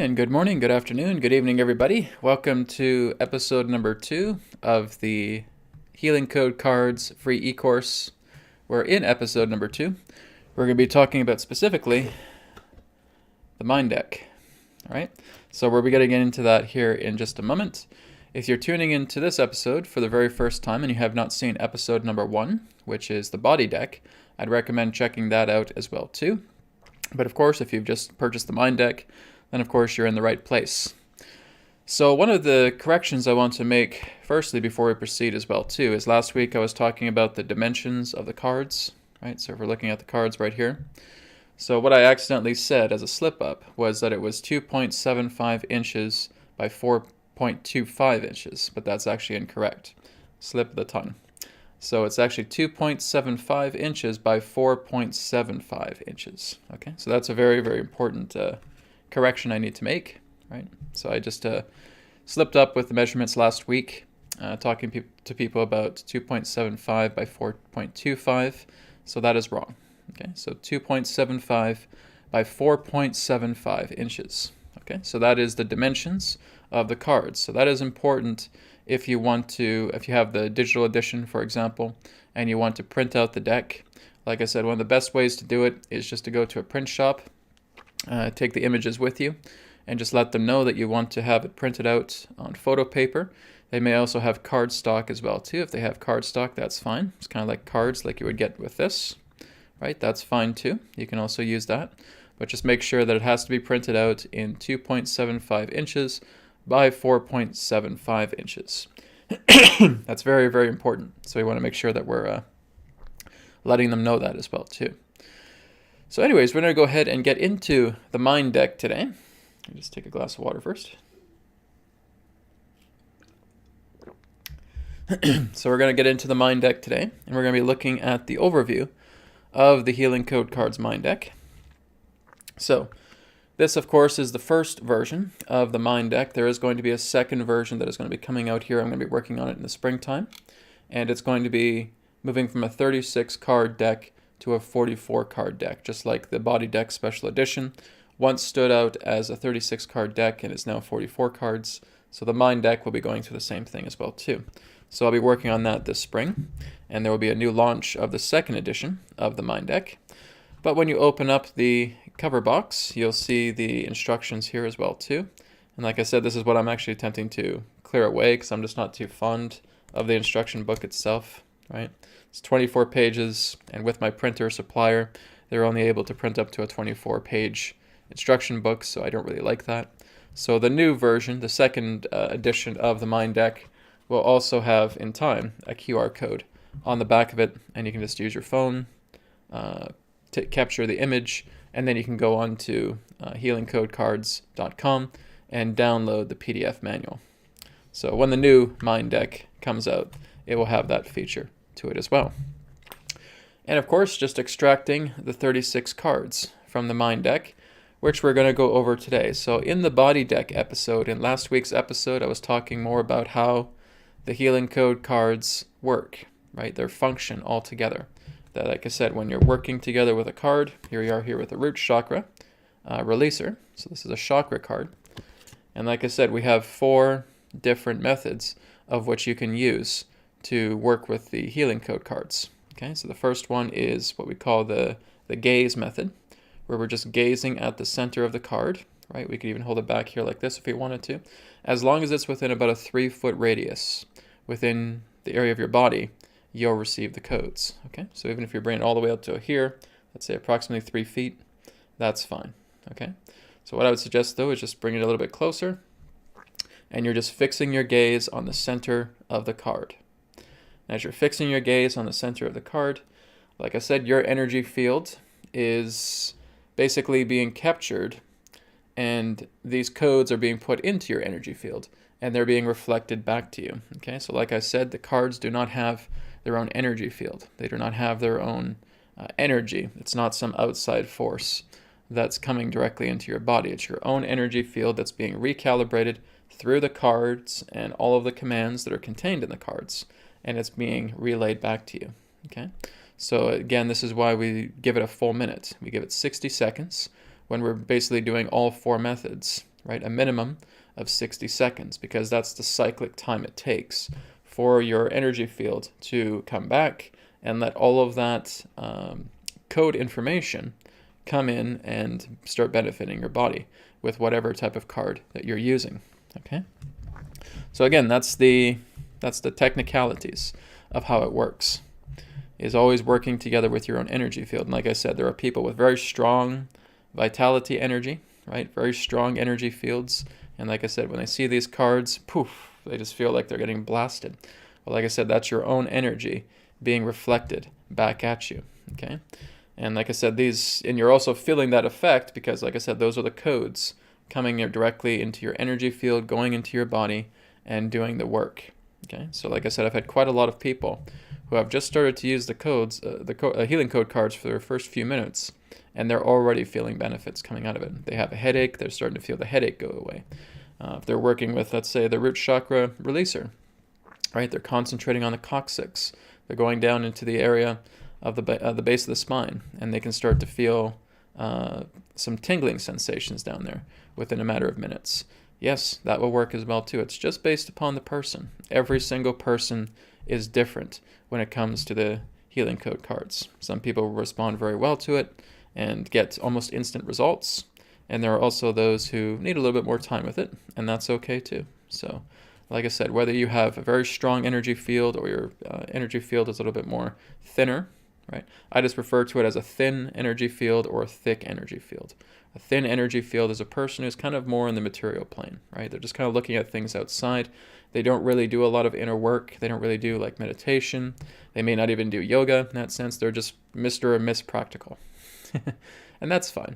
And good morning, good afternoon, good evening, everybody. Welcome to episode number 2 of the Healing Code Cards free e-course. We're in episode number 2. We're going to be talking about specifically the mind deck. All right, so we'll be getting into that here in just a moment. If you're tuning into this episode for the very first time and you have not seen episode number 1, which is the body deck, I'd recommend checking that out as well too. But of course, if you've just purchased the mind deck, then of course you're in the right place. So one of the corrections I want to make firstly before we proceed as well too is last week I was talking about the dimensions of the cards, right? So if we're looking at the cards right here. So what I accidentally said as a slip up was that it was 2.75 inches by 4.25 inches, but that's actually incorrect. Slip of the tongue. So it's actually 2.75 inches by 4.75 inches. Okay, so that's a very, very important correction I need to make, right? So I just slipped up with the measurements last week, talking to people about 2.75 by 4.25, so that is wrong. Okay, so 2.75 by 4.75 inches. Okay, so that is the dimensions of the cards. So that is important if you have the digital edition, for example, and you want to print out the deck. Like I said, one of the best ways to do it is just to go to a print shop, take the images with you, and just let them know that you want to have it printed out on photo paper. They may also have cardstock as well too. If they have cardstock, that's fine. It's kind of like cards like you would get with this, right? That's fine too. You can also use that, but just make sure that it has to be printed out in 2.75 inches by 4.75 inches. That's very, very important. So we want to make sure that we're letting them know that as well too. So anyways, we're going to go ahead and get into the mind deck today. I'll just take a glass of water first. So we're going to get into the mind deck today, and we're going to be looking at the overview of the Healing Code Cards mind deck. So this, of course, is the first version of the mind deck. There is going to be a second version that is going to be coming out here. I'm going to be working on it in the springtime, and it's going to be moving from a 36 card deck to a 44 card deck, just like the body deck special edition once stood out as a 36 card deck and is now 44 cards. So the mind deck will be going through the same thing as well too. So I'll be working on that this spring, and there will be a new launch of the second edition of the mind deck. But when you open up the cover box, you'll see the instructions here as well too. And like I said, this is what I'm actually attempting to clear away because I'm just not too fond of the instruction book itself, right? It's 24 pages, and with my printer supplier, they're only able to print up to a 24-page instruction book, so I don't really like that. So the new version, the second edition of the mind deck, will also have, in time, a QR code on the back of it, and you can just use your phone to capture the image, and then you can go on to healingcodecards.com and download the PDF manual. So when the new mind deck comes out, it will have that feature to it as well. And of course, just extracting the 36 cards from the mind deck, which we're going to go over today. So in the body deck episode, in last week's episode, I was talking more about how the Healing Code cards work, right? Their function altogether. That, like I said, when you're working together with a card, here we are here with a root chakra releaser. So this is a chakra card. And like I said, we have 4 different methods of which you can use to work with the Healing Code cards. Okay, so the first one is what we call the gaze method, where we're just gazing at the center of the card, right? We could even hold it back here like this if we wanted to. As long as it's within about a 3-foot radius within the area of your body, you'll receive the codes. Okay, so even if you're bringing it all the way up to here, let's say approximately 3 feet, that's fine. Okay, so what I would suggest though is just bring it a little bit closer, and you're just fixing your gaze on the center of the card. As you're fixing your gaze on the center of the card, like I said, your energy field is basically being captured, and these codes are being put into your energy field, and they're being reflected back to you. Okay, so like I said, the cards do not have their own energy field. They do not have their own energy. It's not some outside force that's coming directly into your body. It's your own energy field that's being recalibrated through the cards and all of the commands that are contained in the cards, and it's being relayed back to you. Okay, so again, this is why we give it a full minute. We give it 60 seconds when we're basically doing all 4 methods, right? A minimum of 60 seconds, because that's the cyclic time it takes for your energy field to come back and let all of that code information come in and start benefiting your body with whatever type of card that you're using. Okay. So again, that's the technicalities of how it works. Is always working together with your own energy field. And like I said, there are people with very strong vitality energy, right? Very strong energy fields. And like I said, when they see these cards, poof, they just feel like they're getting blasted. Well, like I said, that's your own energy being reflected back at you, okay? And like I said, and you're also feeling that effect because, like I said, those are the codes coming directly into your energy field, going into your body, and doing the work, okay? So like I said, I've had quite a lot of people who have just started to use the codes, healing code cards for their first few minutes, and they're already feeling benefits coming out of it. They have a headache, they're starting to feel the headache go away. If they're working with, let's say, the root chakra releaser, right? They're concentrating on the coccyx. They're going down into the area of the base of the spine, and they can start to feel some tingling sensations down there within a matter of minutes. Yes, that will work as well too. It's just based upon the person. Every single person is different when it comes to the healing code cards. Some people respond very well to it and get almost instant results, and there are also those who need a little bit more time with it, and that's okay too. So like I said, whether you have a very strong energy field or your energy field is a little bit more thinner, right? I just refer to it as a thin energy field or a thick energy field. A thin energy field is a person who's kind of more in the material plane, right? They're just kind of looking at things outside. They don't really do a lot of inner work. They don't really do like meditation. They may not even do yoga in that sense. They're just Mr. or Miss Practical. And that's fine.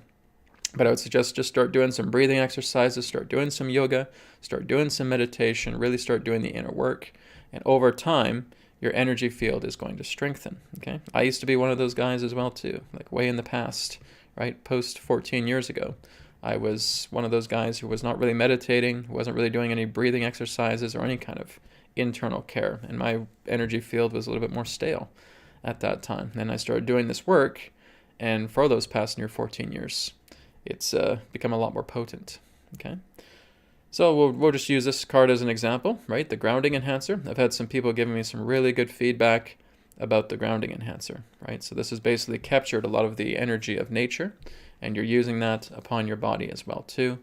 But I would suggest just start doing some breathing exercises, start doing some yoga, start doing some meditation, really start doing the inner work. And over time, your energy field is going to strengthen, okay? I used to be one of those guys as well too, like way in the past, right? Post 14 years ago. I was one of those guys who was not really meditating, wasn't really doing any breathing exercises or any kind of internal care. And my energy field was a little bit more stale at that time. Then I started doing this work, and for those past near 14 years, it's become a lot more potent, okay? So we'll just use this card as an example, right? The grounding enhancer. I've had some people giving me some really good feedback about the grounding enhancer, right? So this has basically captured a lot of the energy of nature, and you're using that upon your body as well too.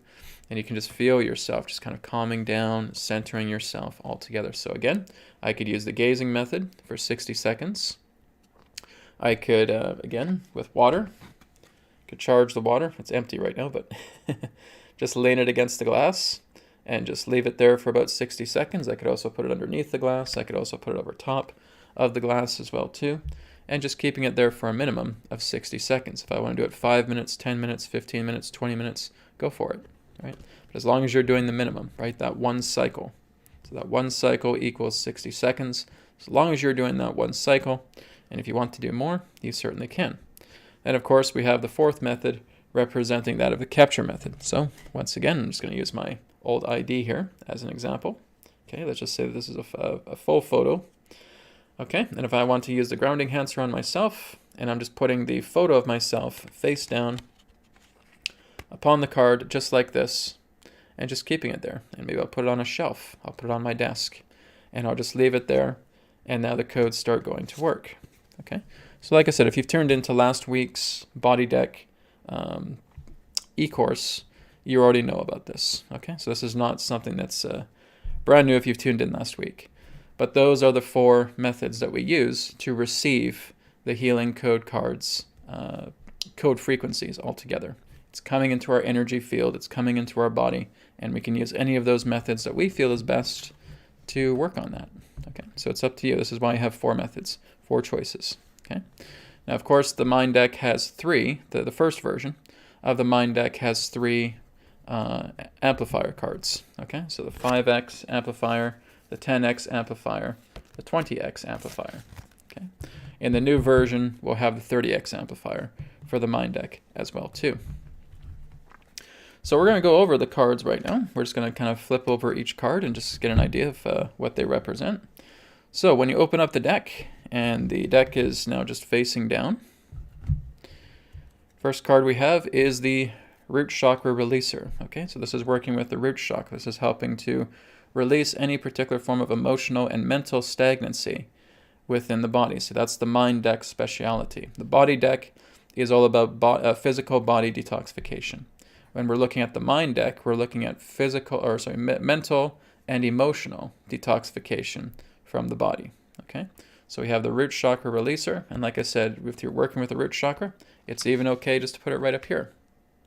And you can just feel yourself just kind of calming down, centering yourself all together. So again, I could use the gazing method for 60 seconds. I could, again, with water, could charge the water. It's empty right now, but just lean it against the glass and just leave it there for about 60 seconds. I could also put it underneath the glass. I could also put it over top of the glass as well too. And just keeping it there for a minimum of 60 seconds. If I want to do it 5 minutes, 10 minutes, 15 minutes, 20 minutes, go for it, right? But as long as you're doing the minimum, right, that one cycle. So that one cycle equals 60 seconds. As long as you're doing that one cycle, and if you want to do more, you certainly can. And of course, we have the fourth method representing that of the capture method. So once again, I'm just going to use my old ID here as an example. Okay, let's just say that this is a full photo. Okay, and if I want to use the grounding enhancer on myself, and I'm just putting the photo of myself face down upon the card just like this, and just keeping it there. And maybe I'll put it on a shelf. I'll put it on my desk, and I'll just leave it there, and now the codes start going to work. Okay, so like I said, if you've tuned into last week's Body Deck e-course, you already know about this. Okay, so this is not something that's brand new if you've tuned in last week. But those are the 4 methods that we use to receive the healing code cards, code frequencies altogether. It's coming into our energy field, it's coming into our body, and we can use any of those methods that we feel is best to work on that. Okay, so it's up to you. This is why I have 4 methods, 4 choices. Okay, now of course the Mind Deck has 3. The first version of the Mind Deck has 3 amplifier cards. Okay, so the 5x amplifier, the 10x amplifier, the 20x amplifier. Okay, in the new version, we'll have the 30x amplifier for the Mind Deck as well too. So we're going to go over the cards right now. We're just going to kind of flip over each card and just get an idea of what they represent. So when you open up the deck, and the deck is now just facing down, first card we have is the root chakra releaser. Okay, so this is working with the root chakra. This is helping to release any particular form of emotional and mental stagnancy within the body. So that's the mind deck speciality. The body deck is all about physical body detoxification. When we're looking at the mind deck, we're looking at mental and emotional detoxification from the body. Okay, so we have the root chakra releaser, and like I said, if you're working with the root chakra, it's even okay just to put it right up here.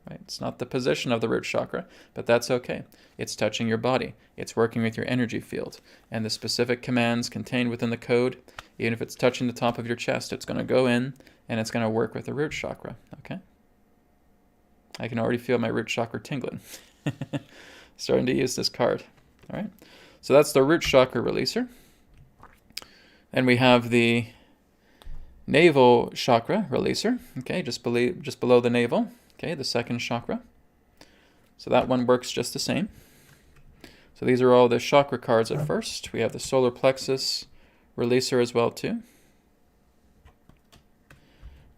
Right? It's not the position of the root chakra, but that's okay. It's touching your body. It's working with your energy field, and the specific commands contained within the code, even if it's touching the top of your chest, it's going to go in and it's going to work with the root chakra. Okay, I can already feel my root chakra tingling. Starting to use this card. All right, so that's the root chakra releaser. And we have the navel chakra releaser. Okay, just below the navel. Okay, the second chakra. So that one works just the same. So these are all the chakra cards at first. We have the solar plexus releaser as well too.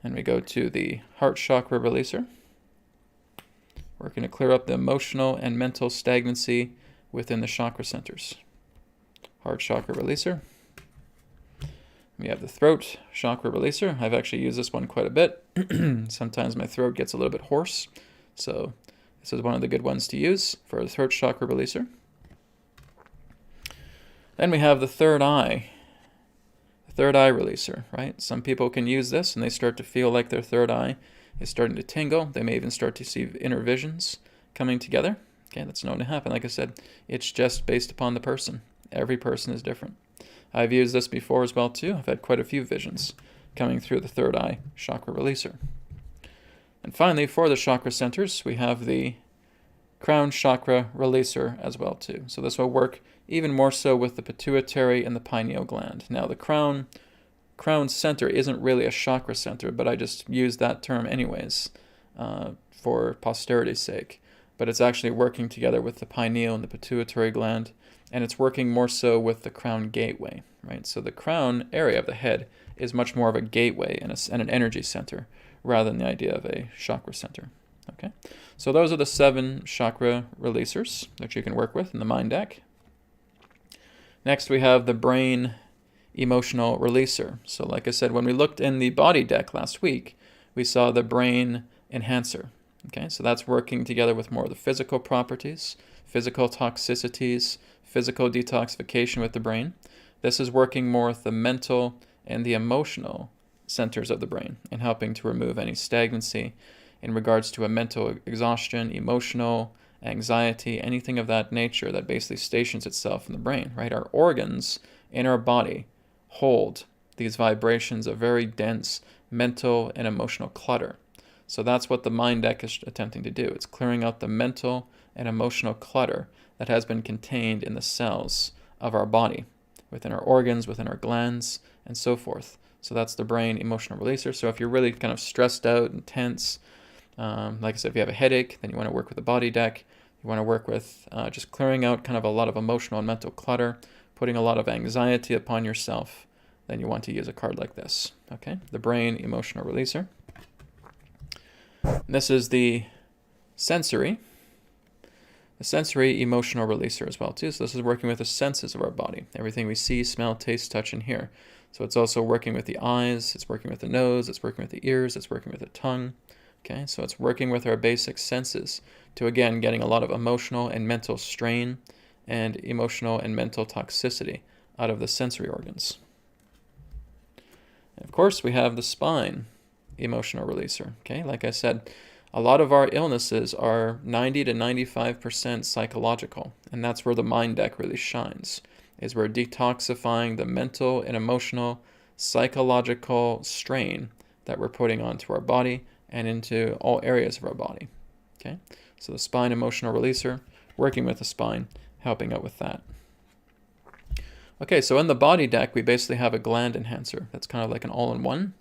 And we go to the heart chakra releaser. We're going to clear up the emotional and mental stagnancy within the chakra centers. Heart chakra releaser. We have the throat chakra releaser. I've actually used this one quite a bit. Sometimes my throat gets a little bit hoarse, so this is one of the good ones to use for the throat chakra releaser. Then we have the third eye releaser, right? Some people can use this and they start to feel like their third eye is starting to tingle. They may even start to see inner visions coming together. Okay, that's known to happen. Like I said, it's just based upon the person. Every person is different. I've used this before as well too. I've had quite a few visions coming through the third eye chakra releaser. And finally, for the chakra centers, we have the crown chakra releaser as well too. So this will work even more so with the pituitary and the pineal gland. Now the crown center isn't really a chakra center, but I just use that term anyways for posterity's sake. But it's actually working together with the pineal and the pituitary gland, and it's working more so with the crown gateway, right? So the crown area of the head is much more of a gateway and an energy center rather than the idea of a chakra center. Okay, so those are the 7 chakra releasers that you can work with in the mind deck. Next, we have the brain emotional releaser. So like I said, when we looked in the body deck last week, we saw the brain enhancer. Okay, so that's working together with more of the physical properties, physical toxicities, physical detoxification with the brain. This is working more with the mental and the emotional centers of the brain and helping to remove any stagnancy in regards to a mental exhaustion, emotional anxiety, anything of that nature that basically stations itself in the brain, right? Our organs in our body hold these vibrations of very dense mental and emotional clutter. So that's what the mind deck is attempting to do. It's clearing out the mental and emotional clutter that has been contained in the cells of our body, within our organs, within our glands, and so forth. So that's the brain emotional releaser. So if you're really kind of stressed out and tense, like I said, if you have a headache, then you want to work with the body deck. You want to work with just clearing out kind of a lot of emotional and mental clutter, putting a lot of anxiety upon yourself. Then you want to use a card like this. Okay, the brain emotional releaser. This is the sensory emotional releaser as well too. So this is working with the senses of our body, everything we see, smell, taste, touch, and hear. So it's also working with the eyes, it's working with the nose, it's working with the ears, it's working with the tongue. Okay, so it's working with our basic senses to, again, getting a lot of emotional and mental strain and emotional and mental toxicity out of the sensory organs. And of course, we have the spine emotional releaser. Okay, like I said, a lot of our illnesses are 90 to 95% psychological, and that's where the mind deck really shines, is we're detoxifying the mental and emotional psychological strain that we're putting onto our body and into all areas of our body. Okay, so the spine emotional releaser, working with the spine, helping out with that. Okay, so in the body deck, we basically have a gland enhancer. That's kind of like an all-in-one.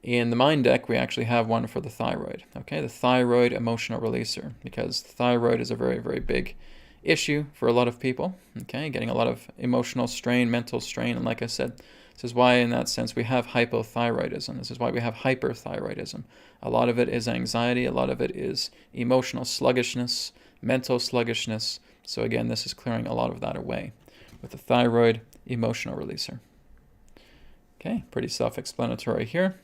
In the mind deck, we actually have one for the thyroid. Okay, the thyroid emotional releaser, because the thyroid is a very, very big issue for a lot of people, okay? Getting a lot of emotional strain, mental strain, and like I said, this is why in that sense we have hypothyroidism. This is why we have hyperthyroidism. A lot of it is anxiety, a lot of it is emotional sluggishness, mental sluggishness. So again, this is clearing a lot of that away with the thyroid emotional releaser. Okay, pretty self-explanatory here.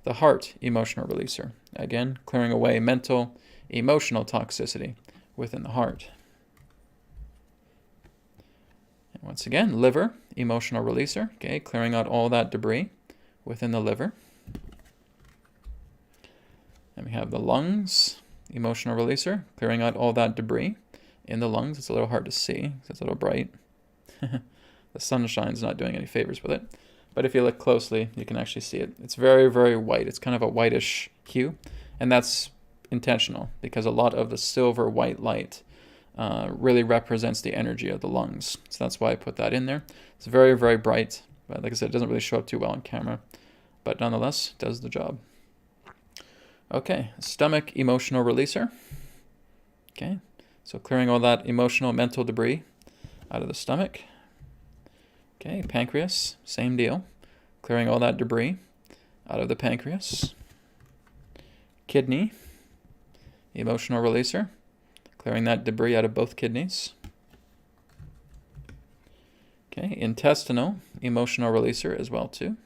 The heart emotional releaser. Again, clearing away mental, emotional toxicity within the heart. And once again, liver emotional releaser. Okay, clearing out all that debris within the liver. And we have the lungs emotional releaser, clearing out all that debris in the lungs. It's a little hard to see because it's a little bright. The sunshine's not doing any favors with it. But if you look closely, you can actually see it. It's very, very white. It's kind of a whitish hue. And that's intentional because a lot of the silver white light really represents the energy of the lungs. So that's why I put that in there. It's very, very bright. But like I said, it doesn't really show up too well on camera. But nonetheless, does the job. Okay, stomach emotional releaser. Okay, so clearing all that emotional, mental debris out of the stomach. Okay, pancreas, same deal. Clearing all that debris out of the pancreas. Kidney, emotional releaser. Clearing that debris out of both kidneys. Okay, intestinal, emotional releaser as well too.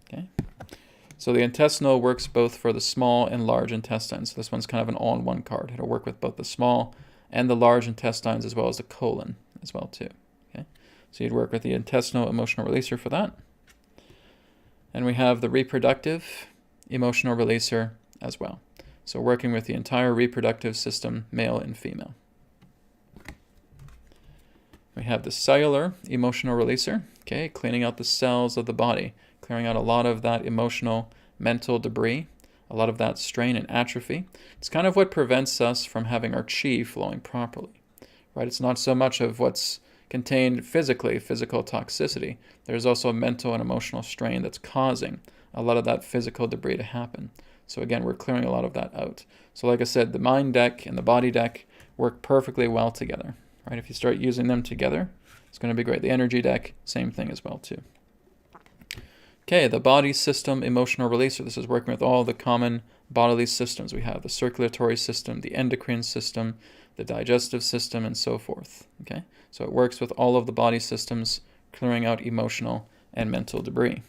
Okay, so the intestinal works both for the small and large intestines. So this one's kind of an all-in-one card. It'll work with both the small and the large intestines as well as the colon as well too. Okay, so you'd work with the intestinal emotional releaser for that. And we have the reproductive emotional releaser as well. So working with the entire reproductive system, male and female. We have the cellular emotional releaser, okay, cleaning out the cells of the body, clearing out a lot of that emotional, mental debris, a lot of that strain and atrophy. It's kind of what prevents us from having our chi flowing properly, right? It's not so much of what's contained physically, physical toxicity. There's also a mental and emotional strain that's causing a lot of that physical debris to happen. So again, we're clearing a lot of that out. So like I said, the mind deck and the body deck work perfectly well together, right? If you start using them together, it's going to be great. The energy deck, same thing as well too. Okay, the body system emotional releaser. This is working with all the common bodily systems. We have the circulatory system, the endocrine system, the digestive system, and so forth. Okay, so it works with all of the body systems, clearing out emotional and mental debris.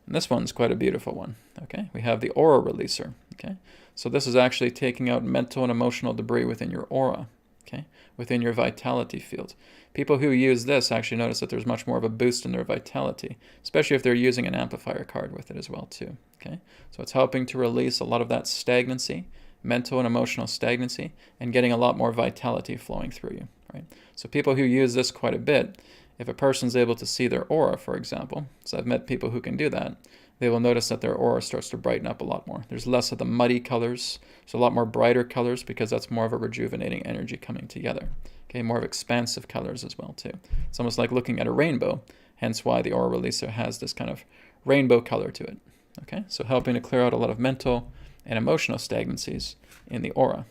And this one's quite a beautiful one. Okay, we have the aura releaser. Okay, so this is actually taking out mental and emotional debris within your aura. Okay, within your vitality field. People who use this actually notice that there's much more of a boost in their vitality, especially if they're using an amplifier card with it as well too. Okay, so it's helping to release a lot of that stagnancy, mental and emotional stagnancy, and getting a lot more vitality flowing through you. Right. So people who use this quite a bit, if a person's able to see their aura, for example, so I've met people who can do that, they will notice that their aura starts to brighten up a lot more. There's less of the muddy colors, so a lot more brighter colors because that's more of a rejuvenating energy coming together. Okay, more of expansive colors as well too. It's almost like looking at a rainbow, hence why the aura releaser has this kind of rainbow color to it. Okay, so helping to clear out a lot of mental and emotional stagnancies in the aura.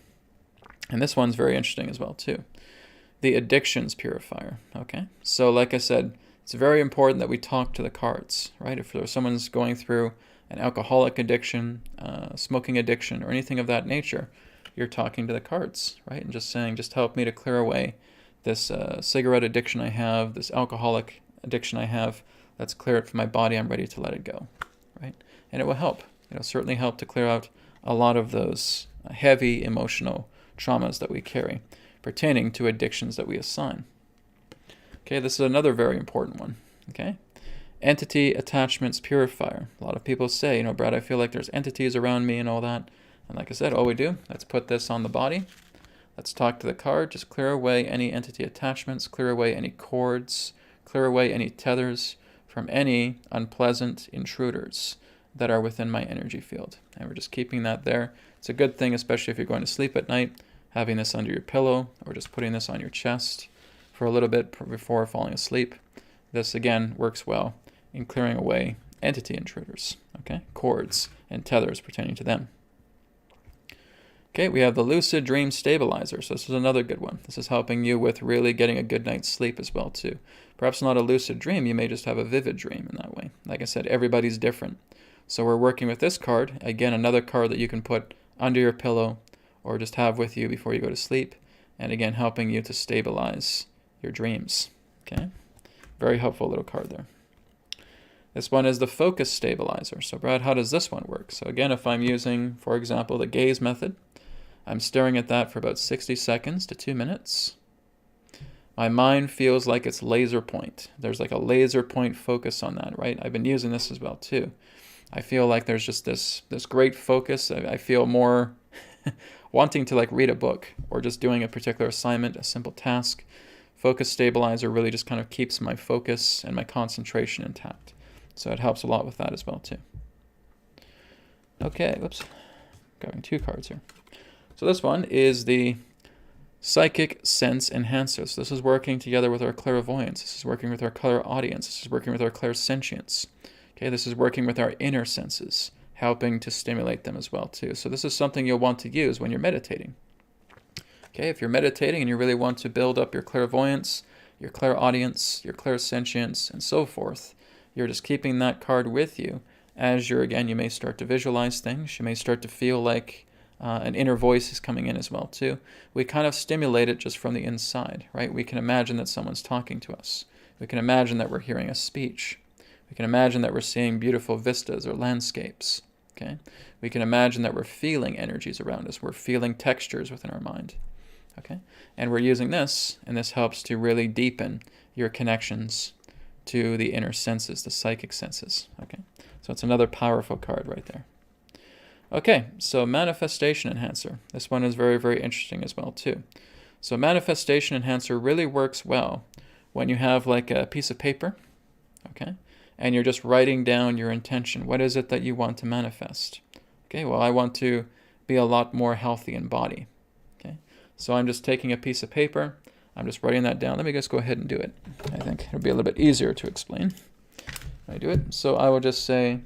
And this one's very interesting as well too. The addictions purifier. Okay, so like I said, it's very important that we talk to the cards, right? If someone's going through an alcoholic addiction, smoking addiction, or anything of that nature, you're talking to the cards, right? And just saying, just help me to clear away this cigarette addiction I have, this alcoholic addiction I have. Let's clear it from my body. I'm ready to let it go, right? And it will help. It'll certainly help to clear out a lot of those heavy emotional traumas that we carry pertaining to addictions that we assign. Okay, this is another very important one. Okay, entity attachments purifier. A lot of people say, you know, Brad, I feel like there's entities around me and all that. And like I said, all we do, let's put this on the body. Let's talk to the card. Just clear away any entity attachments, clear away any cords, clear away any tethers from any unpleasant intruders that are within my energy field. And we're just keeping that there. It's a good thing, especially if you're going to sleep at night, having this under your pillow or just putting this on your chest for a little bit before falling asleep. This again works well in clearing away entity intruders, okay, cords and tethers pertaining to them. Okay, we have the Lucid Dream Stabilizer. So this is another good one. This is helping you with really getting a good night's sleep as well too. Perhaps not a lucid dream, you may just have a vivid dream in that way. Like I said, everybody's different. So we're working with this card. Again, another card that you can put under your pillow or just have with you before you go to sleep. And again, helping you to stabilize your dreams. Okay, very helpful little card there. This one is the Focus Stabilizer. So Brad, how does this one work? So again, if I'm using, for example, the gaze method, I'm staring at that for about 60 seconds to 2 minutes. My mind feels like it's laser point. There's like a laser point focus on that, right? I've been using this as well too. I feel like there's just this great focus. I feel more wanting to like read a book or just doing a particular assignment, a simple task. Focus Stabilizer really just kind of keeps my focus and my concentration intact. So it helps a lot with that as well too. Okay, whoops, grabbing 2 cards here. So this one is the Psychic Sense Enhancer. So this is working together with our clairvoyance. This is working with our clairaudience. This is working with our clairsentience. Okay, this is working with our inner senses, helping to stimulate them as well too. So this is something you'll want to use when you're meditating. Okay, if you're meditating and you really want to build up your clairvoyance, your clairaudience, your clairsentience, and so forth, you're just keeping that card with you as you may start to visualize things. You may start to feel like an inner voice is coming in as well too. We kind of stimulate it just from the inside, right? We can imagine that someone's talking to us. We can imagine that we're hearing a speech. We can imagine that we're seeing beautiful vistas or landscapes, okay? We can imagine that we're feeling energies around us. We're feeling textures within our mind, okay? And we're using this, and this helps to really deepen your connections to the inner senses, the psychic senses, okay? So it's another powerful card right there. Okay, so Manifestation Enhancer. This one is very, very interesting as well too. So Manifestation Enhancer really works well when you have like a piece of paper, okay, and you're just writing down your intention. What is it that you want to manifest? Okay, well, I want to be a lot more healthy in body. Okay, so I'm just taking a piece of paper. I'm just writing that down. Let me just go ahead and do it. I think it'll be a little bit easier to explain when I do it. So I will just say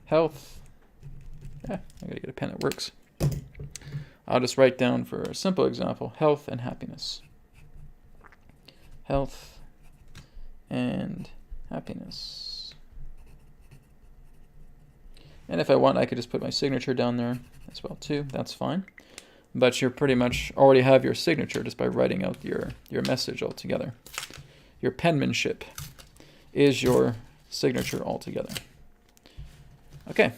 health. Yeah, I gotta get a pen that works. I'll just write down, for a simple example, health and happiness. Health and happiness. And if I want, I could just put my signature down there as well too. That's fine. But you pretty much already have your signature just by writing out your message altogether. Your penmanship is your signature altogether. Okay.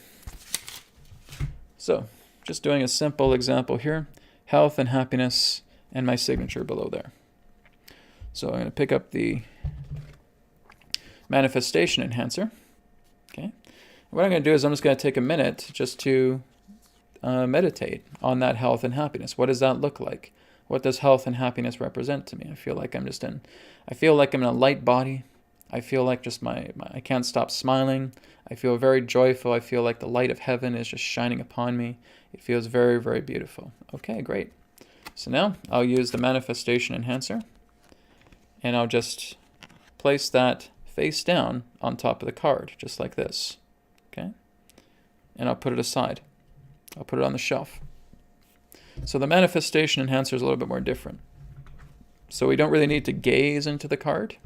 So, just doing a simple example here, health and happiness, and my signature below there. So I'm going to pick up the Manifestation Enhancer. Okay. And what I'm going to do is I'm just going to take a minute just to meditate on that health and happiness. What does that look like? What does health and happiness represent to me? I feel like I'm in a light body. I feel like just I can't stop smiling. I feel very joyful. I feel like the light of heaven is just shining upon me. It feels very, very beautiful. Okay, great. So now I'll use the Manifestation Enhancer, and I'll just place that face down on top of the card, just like this. Okay? And I'll put it aside. I'll put it on the shelf. So the Manifestation Enhancer is a little bit more different. So we don't really need to gaze into the card.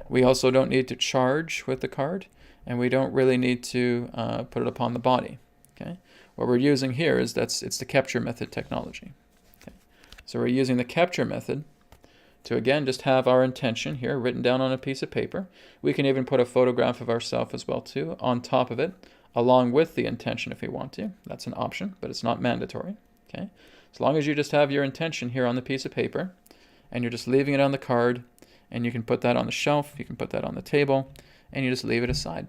We also don't need to charge with the card, and we don't really need to put it upon the body. Okay, what we're using here is it's the capture method technology. Okay, so we're using the capture method to again just have our intention here written down on a piece of paper. We can even put a photograph of ourselves as well too on top of it, along with the intention if we want to. That's an option, but it's not mandatory. Okay, as long as you just have your intention here on the piece of paper, and you're just leaving it on the card. And you can put that on the shelf, you can put that on the table, and you just leave it aside.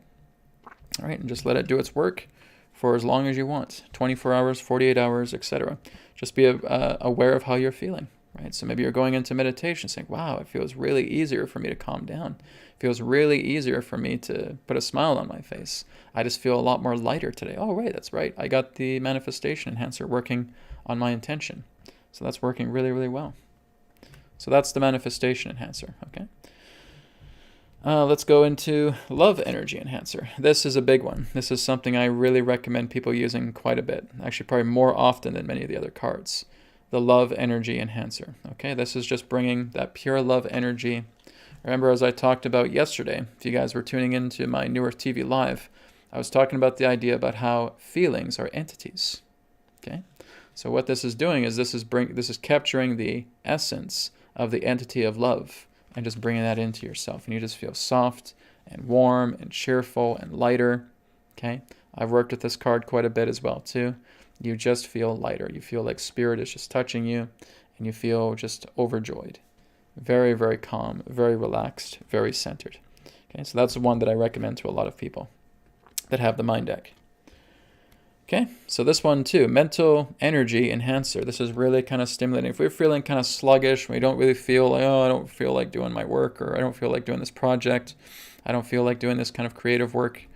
All right, and just let it do its work for as long as you want, 24 hours, 48 hours, etc. Just be aware of how you're feeling, right? So maybe you're going into meditation saying, wow, it feels really easier for me to calm down. It feels really easier for me to put a smile on my face. I just feel a lot more lighter today. Oh, right, that's right. I got the Manifestation Enhancer working on my intention. So that's working really, really well. So that's the Manifestation Enhancer, okay? Let's go into Love Energy Enhancer. This is a big one. This is something I really recommend people using quite a bit. Actually, probably more often than many of the other cards. the love energy enhancer. Okay, this is just bringing that pure love energy. Remember, as I talked about yesterday, if you guys were tuning into my newer TV live, I was talking about the idea about how feelings are entities. Okay, so what this is doing is this is capturing the essence of the entity of love and just bringing that into yourself, and you just feel soft and warm and cheerful and lighter. Okay, I've worked with this card quite a bit as well too. You just feel lighter. You feel like spirit is just touching you, and you feel just overjoyed. Very, very calm, very relaxed, very centered. Okay, so that's the one that I recommend to a lot of people that have the mind deck. Okay, so this one too, mental energy enhancer. This is really kind of stimulating. If we're feeling kind of sluggish, we don't really feel like, oh, I don't feel like doing my work, or I don't feel like doing this project, I don't feel like doing this kind of creative work,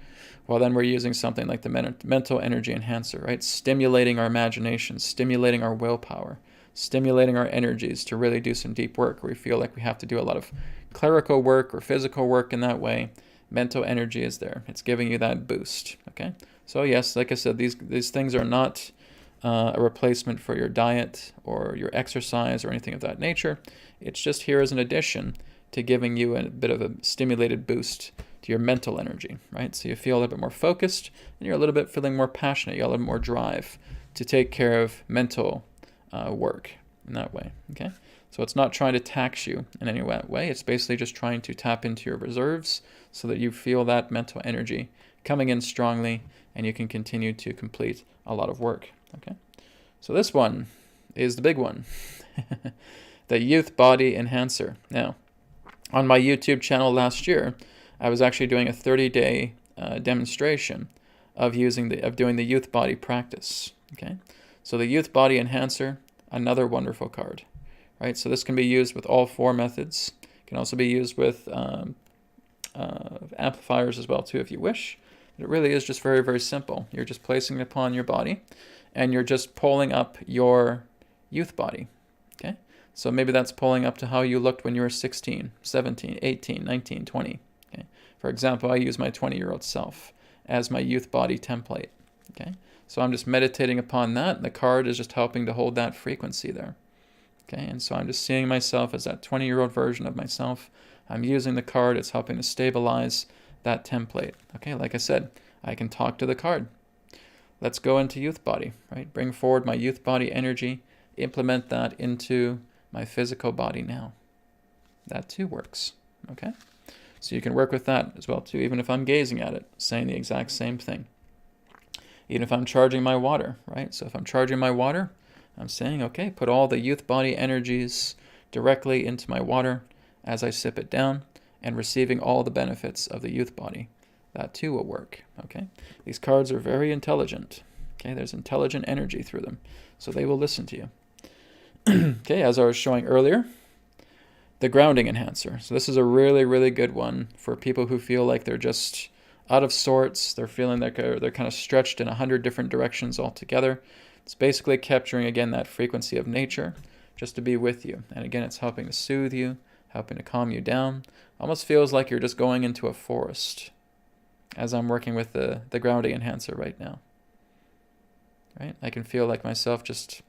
well, then we're using something like the mental energy enhancer, right? Stimulating our imagination, stimulating our willpower, stimulating our energies to really do some deep work where we feel like we have to do a lot of clerical work or physical work in that way. Mental energy is there. It's giving you that boost, okay? So yes, like I said, these things are not a replacement for your diet or your exercise or anything of that nature. It's just here as an addition to giving you a bit of a stimulated boost to your mental energy, right? So you feel a little bit more focused, and you're a little bit feeling more passionate. You have a little more drive to take care of mental work in that way, okay? So it's not trying to tax you in any way. It's basically just trying to tap into your reserves so that you feel that mental energy coming in strongly, and you can continue to complete a lot of work, okay? So this one is the big one, the Youth Body Enhancer. Now, on my YouTube channel last year, I was actually doing a 30-day demonstration of doing the Youth Body practice, okay? So the Youth Body Enhancer, another wonderful card, right? So this can be used with all 4 methods. It can also be used with amplifiers as well too, if you wish. But it really is just very, very simple. You're just placing it upon your body, and you're just pulling up your youth body, okay? So maybe that's pulling up to how you looked when you were 16, 17, 18, 19, 20, okay? For example, I use my 20-year-old self as my youth body template, okay? So I'm just meditating upon that, and the card is just helping to hold that frequency there, okay? And so I'm just seeing myself as that 20-year-old version of myself. I'm using the card. It's helping to stabilize that template, okay? Like I said, I can talk to the card. Let's go into youth body, right? Bring forward my youth body energy, implement that into my physical body now. That too works, okay? So you can work with that as well too, even if I'm gazing at it, saying the exact same thing. Even if I'm charging my water, right? So if I'm charging my water, I'm saying, okay, put all the youth body energies directly into my water as I sip it down, and receiving all the benefits of the youth body. That too will work, okay? These cards are very intelligent, okay? There's intelligent energy through them, so they will listen to you. Okay, as I was showing earlier, the grounding enhancer. So this is a really, really good one for people who feel like they're just out of sorts. They're feeling like they're kind of stretched in 100 different directions altogether. It's basically capturing, again, that frequency of nature just to be with you. And again, it's helping to soothe you, helping to calm you down. Almost feels like you're just going into a forest as I'm working with the grounding enhancer right now. Right? I can feel like myself just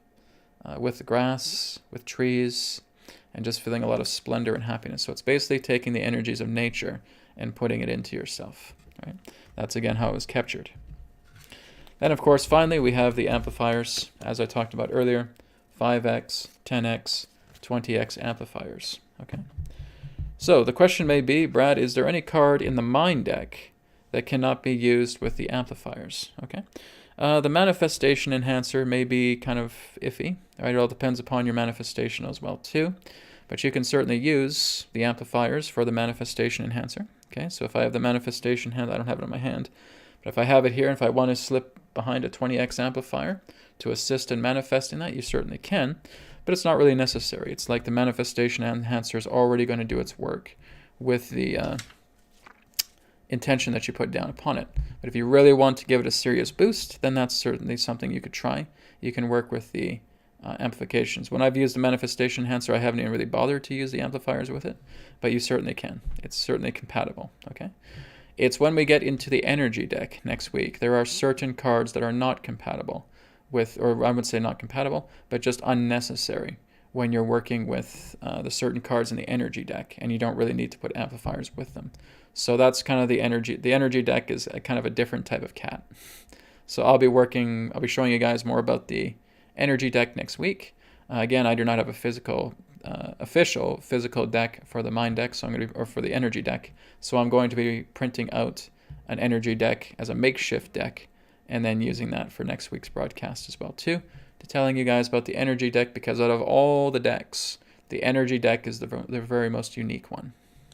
with the grass, with trees, and just feeling a lot of splendor and happiness. So it's basically taking the energies of nature and putting it into yourself. Right? That's again how it was captured. Then of course, finally, we have the amplifiers, as I talked about earlier, 5x, 10x, 20x amplifiers. Okay. So the question may be, Brad, is there any card in the mind deck that cannot be used with the amplifiers? Okay. The manifestation enhancer may be kind of iffy. Right? It all depends upon your manifestation as well too. But you can certainly use the amplifiers for the manifestation enhancer. Okay. So if I have the manifestation hand, I don't have it in my hand, but if I have it here, and if I want to slip behind a 20x amplifier to assist in manifesting that, you certainly can. But it's not really necessary. It's like the manifestation enhancer is already going to do its work with the intention that you put down upon it. But if you really want to give it a serious boost, then that's certainly something you could try. You can work with the amplifications. When I've used the manifestation enhancer, I haven't even really bothered to use the amplifiers with it, but you certainly can. It's certainly compatible, okay? It's when we get into the energy deck next week, there are certain cards that are not compatible with, or I would say not compatible, but just unnecessary when you're working with the certain cards in the energy deck, and you don't really need to put amplifiers with them. So that's kind of the energy. The energy deck is a kind of a different type of cat. So I'll be showing you guys more about the energy deck next week. Again, I do not have a official physical deck for the mind deck, so or for the energy deck. So I'm going to be printing out an energy deck as a makeshift deck, and then using that for next week's broadcast as well too, to telling you guys about the energy deck, because out of all the decks, the energy deck is the very most unique one,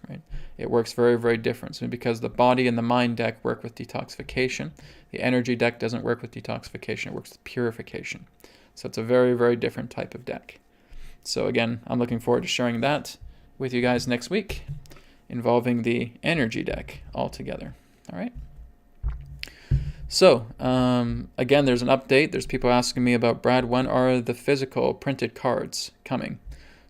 right? It works very, very different. So because the body and the mind deck work with detoxification, the energy deck doesn't work with detoxification, it works with purification. So it's a very, very different type of deck. So again, I'm looking forward to sharing that with you guys next week, involving the energy deck altogether. All right. So again, there's an update. There's people asking me about, Brad, when are the physical printed cards coming?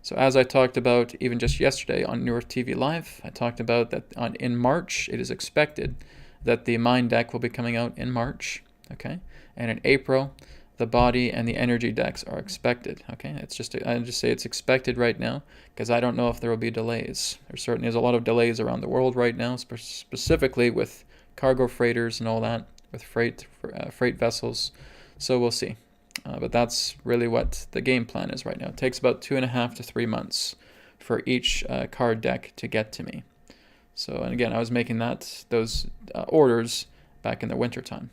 So as I talked about even just yesterday on Newer TV Live, I talked about that in March, it is expected that the mind deck will be coming out in March, okay? And in April, the body and the energy decks are expected, okay? I just say it's expected right now, because I don't know if there will be delays. There certainly is a lot of delays around the world right now, specifically with cargo freighters and all that, with freight vessels. So we'll see. But that's really what the game plan is right now. It takes about 2.5 to 3 months for each card deck to get to me. So, and again, I was making those orders back in the winter time.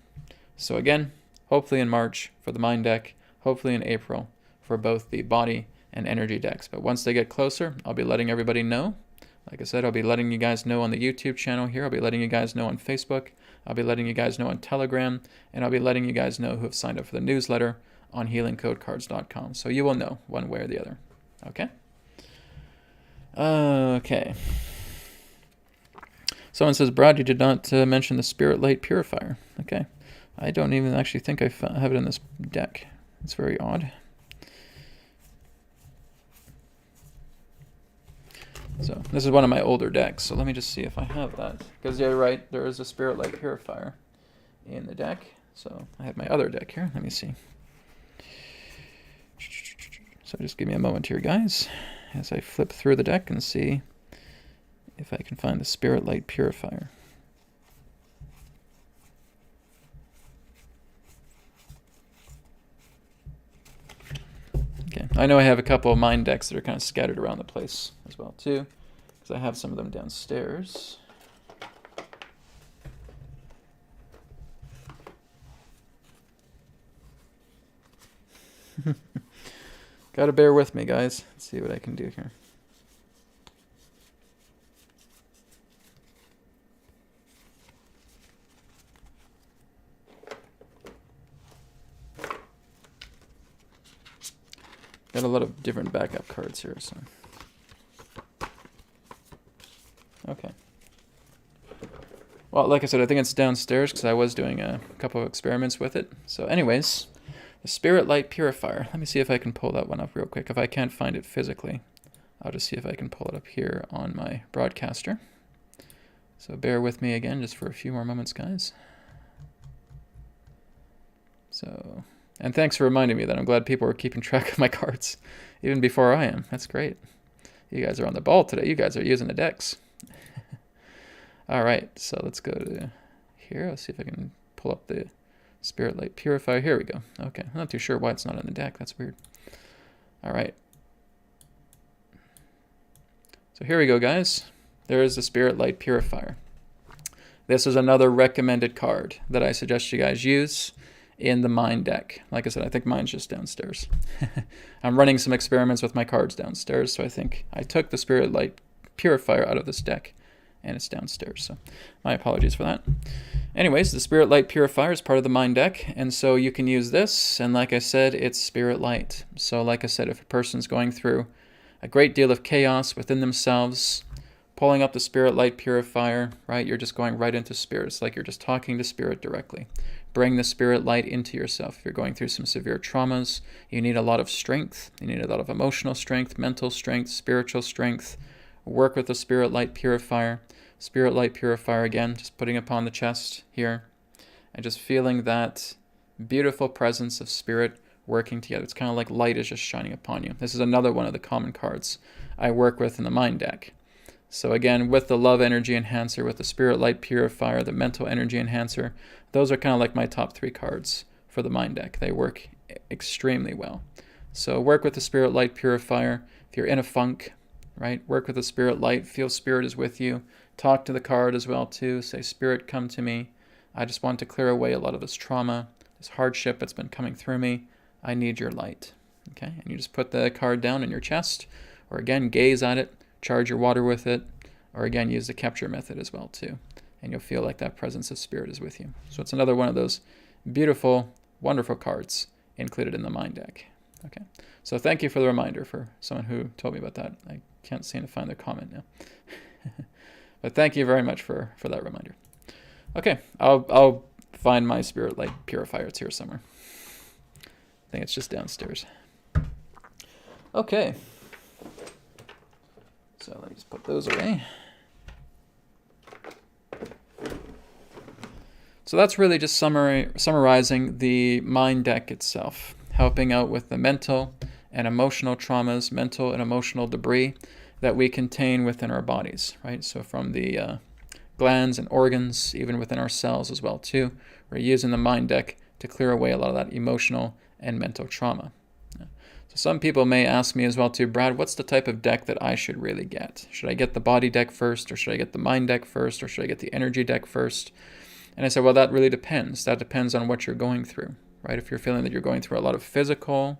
So again, hopefully in March for the mind deck, hopefully in April for both the body and energy decks. But once they get closer, I'll be letting everybody know. Like I said, I'll be letting you guys know on the YouTube channel here. I'll be letting you guys know on Facebook. I'll be letting you guys know on Telegram. And I'll be letting you guys know who have signed up for the newsletter on healingcodecards.com. So you will know one way or the other. Okay? Okay. Someone says, Brad, you did not mention the Spirit Light Purifier. Okay. I don't even actually think I have it in this deck. It's very odd. So this is one of my older decks. So let me just see if I have that. Because you're right, there is a Spirit Light Purifier in the deck. So I have my other deck here. Let me see. So just give me a moment here, guys, as I flip through the deck and see if I can find the Spirit Light Purifier. Okay, I know I have a couple of mind decks that are kind of scattered around the place as well too, because I have some of them downstairs. Gotta bear with me, guys. Let's see what I can do here. Got a lot of different backup cards here, so. Okay. Well, like I said, I think it's downstairs because I was doing a couple of experiments with it. So anyways, the Spirit Light Purifier. Let me see if I can pull that one up real quick. If I can't find it physically, I'll just see if I can pull it up here on my broadcaster. So bear with me again just for a few more moments, guys. So, and thanks for reminding me that. I'm glad people are keeping track of my cards, even before I am. That's great. You guys are on the ball today. You guys are using the decks. All right, so let's go to here. Let's see if I can pull up the Spirit Light Purifier. Here we go. Okay, I'm not too sure why it's not in the deck. That's weird. All right. So here we go, guys. There is the Spirit Light Purifier. This is another recommended card that I suggest you guys use in the mind deck. Like I said, I think mine's just downstairs. I'm running some experiments with my cards downstairs, so I think I took the Spirit Light Purifier out of this deck, and it's downstairs, so my apologies for that. Anyways, the Spirit Light Purifier is part of the mind deck, and so you can use this, and like I said, it's Spirit Light. So like I said, if a person's going through a great deal of chaos within themselves, pulling up the Spirit Light Purifier, right, you're just going right into Spirit. It's like you're just talking to Spirit directly. Bring the Spirit Light into yourself. If you're going through some severe traumas, you need a lot of strength. You need a lot of emotional strength, mental strength, spiritual strength. Work with the Spirit Light Purifier. Spirit Light Purifier, again, just putting upon the chest here, and just feeling that beautiful presence of spirit working together. It's kind of like light is just shining upon you. This is another one of the common cards I work with in the mind deck. So again, with the love energy enhancer, with the spirit light purifier, the mental energy enhancer, those are kind of like my top 3 cards for the mind deck. They work extremely well. So work with the spirit light purifier. If you're in a funk, right, work with the spirit light. Feel spirit is with you. Talk to the card as well too. Say, spirit, come to me. I just want to clear away a lot of this trauma, this hardship that's been coming through me. I need your light. Okay, and you just put the card down in your chest, or again, gaze at it, charge your water with it, or again, use the capture method as well too. And you'll feel like that presence of spirit is with you. So it's another one of those beautiful, wonderful cards included in the mind deck. Okay, so thank you for the reminder for someone who told me about that. I can't seem to find their comment now. But thank you very much for that reminder. Okay, I'll find my spirit light purifier. It's here somewhere. I think it's just downstairs. Okay. So let me just put those away. So that's really just summarizing the mind deck itself, helping out with the mental and emotional traumas, mental and emotional debris that we contain within our bodies, right? So from the glands and organs, even within our cells as well too, we're using the mind deck to clear away a lot of that emotional and mental trauma. So some people may ask me as well too, Brad, what's the type of deck that I should really get? Should I get the body deck first, or should I get the mind deck first, or should I get the energy deck first? And I said, well, that really depends. That depends on what you're going through, right? If you're feeling that you're going through a lot of physical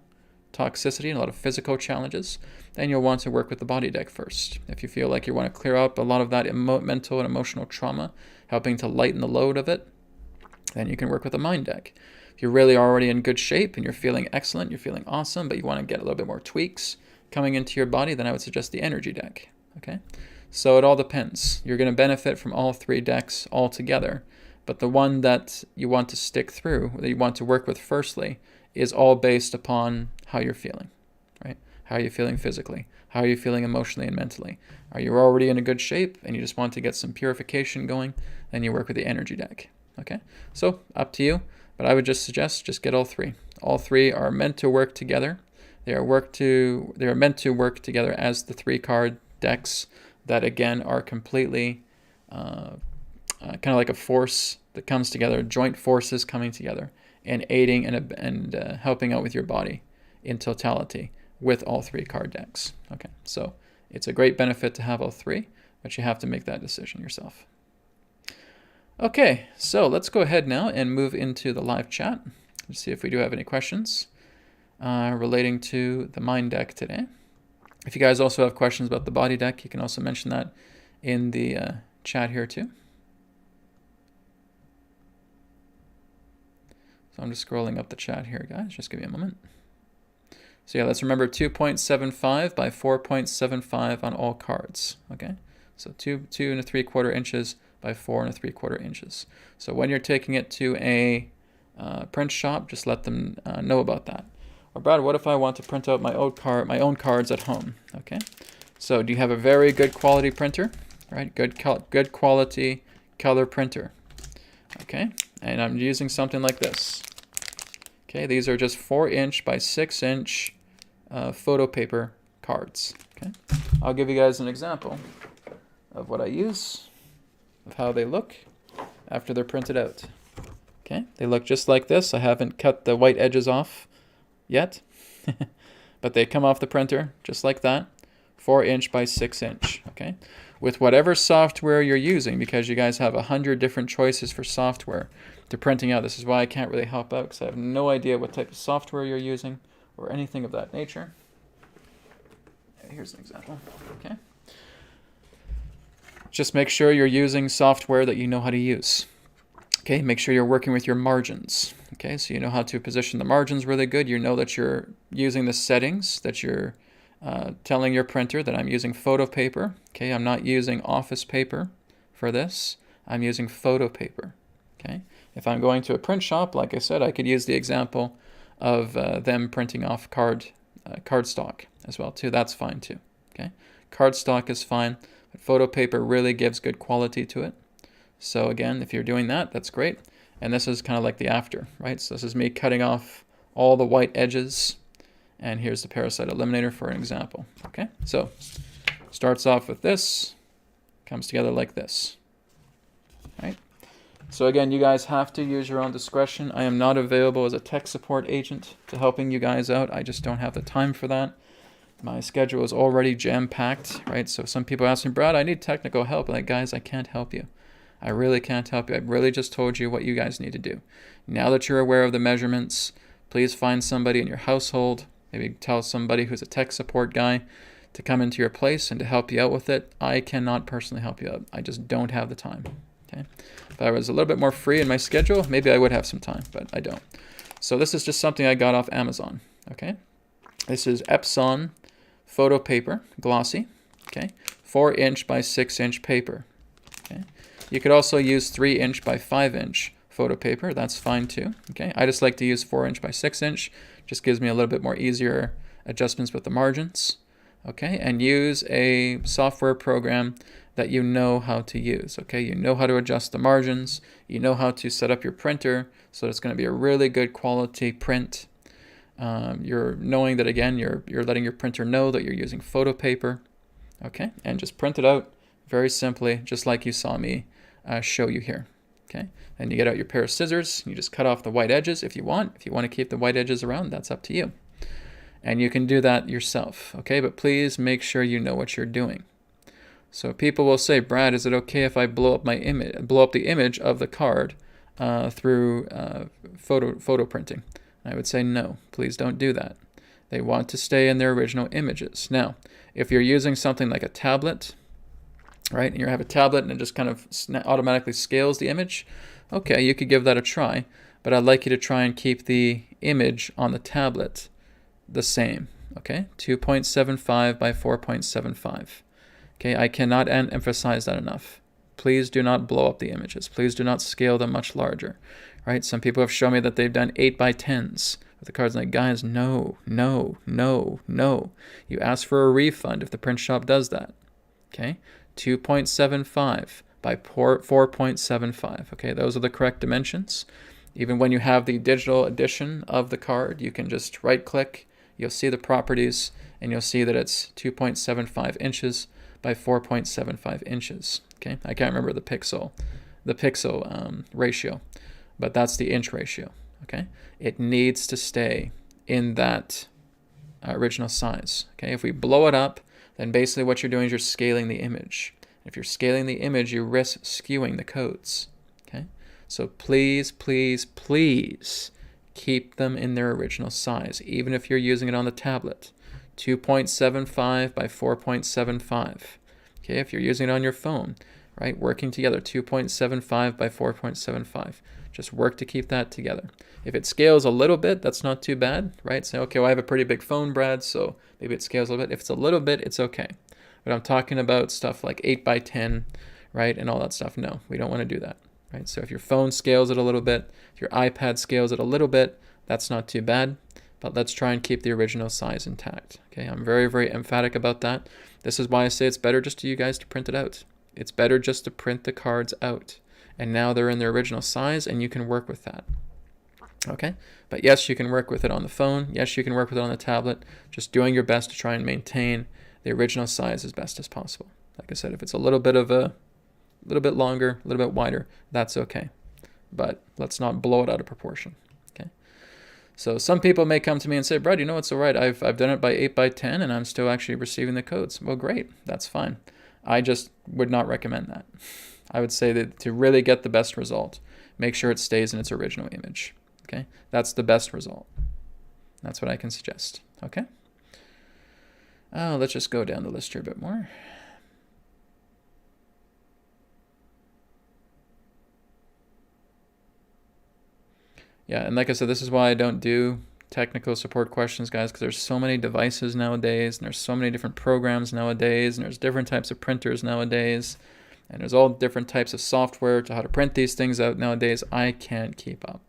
toxicity and a lot of physical challenges, then you'll want to work with the body deck first. If you feel like you want to clear up a lot of that mental and emotional trauma, helping to lighten the load of it, then you can work with the mind deck. If you're really already in good shape and you're feeling excellent, you're feeling awesome, but you want to get a little bit more tweaks coming into your body, then I would suggest the energy deck. Okay, so it all depends. You're going to benefit from all 3 decks all together, but the one that you want to stick through, that you want to work with firstly, is all based upon how you're feeling, right? How are you feeling physically? How are you feeling emotionally and mentally? Are you already in a good shape and you just want to get some purification going? Then you work with the energy deck. Okay, so up to you. But I would just suggest just get all 3. All 3 are meant to work together. They are meant to work together as the 3 card decks that again are completely kind of like a force that comes together, joint forces coming together and aiding and helping out with your body in totality with all 3 card decks. Okay, so it's a great benefit to have all 3, but you have to make that decision yourself. Okay, so let's go ahead now and move into the live chat. Let's see if we do have any questions relating to the mind deck today. If you guys also have questions about the body deck, you can also mention that in the chat here too. So I'm just scrolling up the chat here, guys. Just give me a moment. So yeah, let's remember 2.75 by 4.75 on all cards. Okay, so 2 2 3/4 inches by 4 3/4 inches. So when you're taking it to a print shop, just let them know about that. Or Brad, what if I want to print out my own cards at home? Okay, so do you have a very good quality printer? Right, good quality color printer. Okay, and I'm using something like this. Okay, these are just 4-inch by 6-inch photo paper cards. Okay, I'll give you guys an example of what I use, of how they look after they're printed out. Okay, they look just like this. I haven't cut the white edges off yet, but they come off the printer just like that, 4-inch by 6-inch. Okay, with whatever software you're using, because you guys have 100 different choices for software to printing out. This is why I can't really help out, because I have no idea what type of software you're using or anything of that nature. Here's an example. Okay, just make sure you're using software that you know how to use. Okay, make sure you're working with your margins. Okay, so you know how to position the margins really good. You know that you're using the settings, that you're telling your printer that I'm using photo paper. Okay, I'm not using office paper for this. I'm using photo paper. Okay, if I'm going to a print shop, like I said, I could use the example of them printing off cardstock as well too. That's fine too. Okay, cardstock is fine, but photo paper really gives good quality to it. So again, if you're doing that, that's great. and this is kind of like the after, right? So this is me cutting off all the white edges, and here's the parasite eliminator for an example. Okay, so starts off with this, comes together like this, right? So again, you guys have to use your own discretion. I am not available as a tech support agent to helping you guys out. I just don't have the time for that. My schedule is already jam-packed, right? So some people ask me, Brad, I need technical help. I'm like, guys, I can't help you. I really can't help you. I really just told you what you guys need to do. Now that you're aware of the measurements, please find somebody in your household, maybe tell somebody who's a tech support guy to come into your place and to help you out with it. I cannot personally help you out. I just don't have the time. Okay. If I was a little bit more free in my schedule, maybe I would have some time, but I don't. So this is just something I got off Amazon. Okay. This is Epson photo paper, glossy. Okay. 4-inch by 6-inch paper. Okay. You could also use 3-inch by 5-inch photo paper. That's fine too. Okay. I just like to use 4-inch by 6-inch. Just gives me a little bit more easier adjustments with the margins. Okay. And use a software program that you know how to use. Okay, you know how to adjust the margins, you know how to set up your printer so it's going to be a really good quality print. You're knowing that, again, you're letting your printer know that you're using photo paper. Okay, and just print it out very simply, just like you saw me show you here. Okay, and you get out your pair of scissors, you just cut off the white edges if you want. If you want to keep the white edges around, that's up to you. And you can do that yourself. Okay, but please make sure you know what you're doing. So people will say, Brad, is it okay if I blow up the image of the card through photo printing? And I would say no, please don't do that. They want to stay in their original images. Now, if you're using something like a tablet, right, and you have a tablet and it just kind of automatically scales the image, okay, you could give that a try, but I'd like you to try and keep the image on the tablet the same, okay, 2.75 by 4.75. Okay, I cannot emphasize that enough. Please do not blow up the images. Please do not scale them much larger. Right? Some people have shown me that they've done 8 by 10s with the cards. Like, guys, no, no, no, no. You ask for a refund if the print shop does that. Okay, 2.75 by 4.75. Okay, those are the correct dimensions. Even when you have the digital edition of the card, you can just right-click. You'll see the properties, and you'll see that it's 2.75 inches by 4.75 inches. Okay, I can't remember the pixel ratio, but that's the inch ratio. Okay, it needs to stay in that original size. Okay, if we blow it up, then basically what you're doing is you're scaling the image. If you're scaling the image, you risk skewing the codes. Okay, so please, please, please keep them in their original size, even if you're using it on the tablet. 2.75 by 4.75. Okay, if you're using it on your phone, right, working together, 2.75 by 4.75. Just work to keep that together. If it scales a little bit, that's not too bad, right? Say, okay, well, I have a pretty big phone, Brad, so maybe it scales a little bit. If it's a little bit, it's okay. But I'm talking about stuff like 8 by 10, right, and all that stuff. No, we don't want to do that, right? So if your phone scales it a little bit, if your iPad scales it a little bit, that's not too bad. But let's try and keep the original size intact. Okay, I'm very, very emphatic about that. This is why I say it's better just for you guys to print it out. It's better just to print the cards out. And now they're in their original size, and you can work with that. Okay, but yes, you can work with it on the phone. Yes, you can work with it on the tablet. Just doing your best to try and maintain the original size as best as possible. Like I said, if it's a little bit longer, a little bit wider, that's okay. But let's not blow it out of proportion. So some people may come to me and say, Brad, you know what's all right. I've done it by 8 by 10 and I'm still actually receiving the codes. Well, great. That's fine. I just would not recommend that. I would say that to really get the best result, make sure it stays in its original image. Okay? That's the best result. That's what I can suggest. Okay? Let's just go down the list here a bit more. Yeah, and like I said, this is why I don't do technical support questions, guys, because there's so many devices nowadays, and there's so many different programs nowadays, and there's different types of printers nowadays, and there's all different types of software to how to print these things out nowadays. I can't keep up.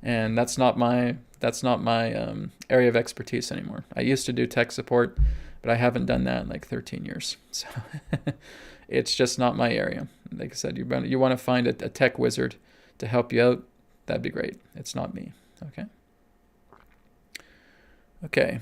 And that's not my area of expertise anymore. I used to do tech support, but I haven't done that in like 13 years. So it's just not my area. Like I said, you want to find a tech wizard to help you out, that'd be great. It's not me. Okay. Okay.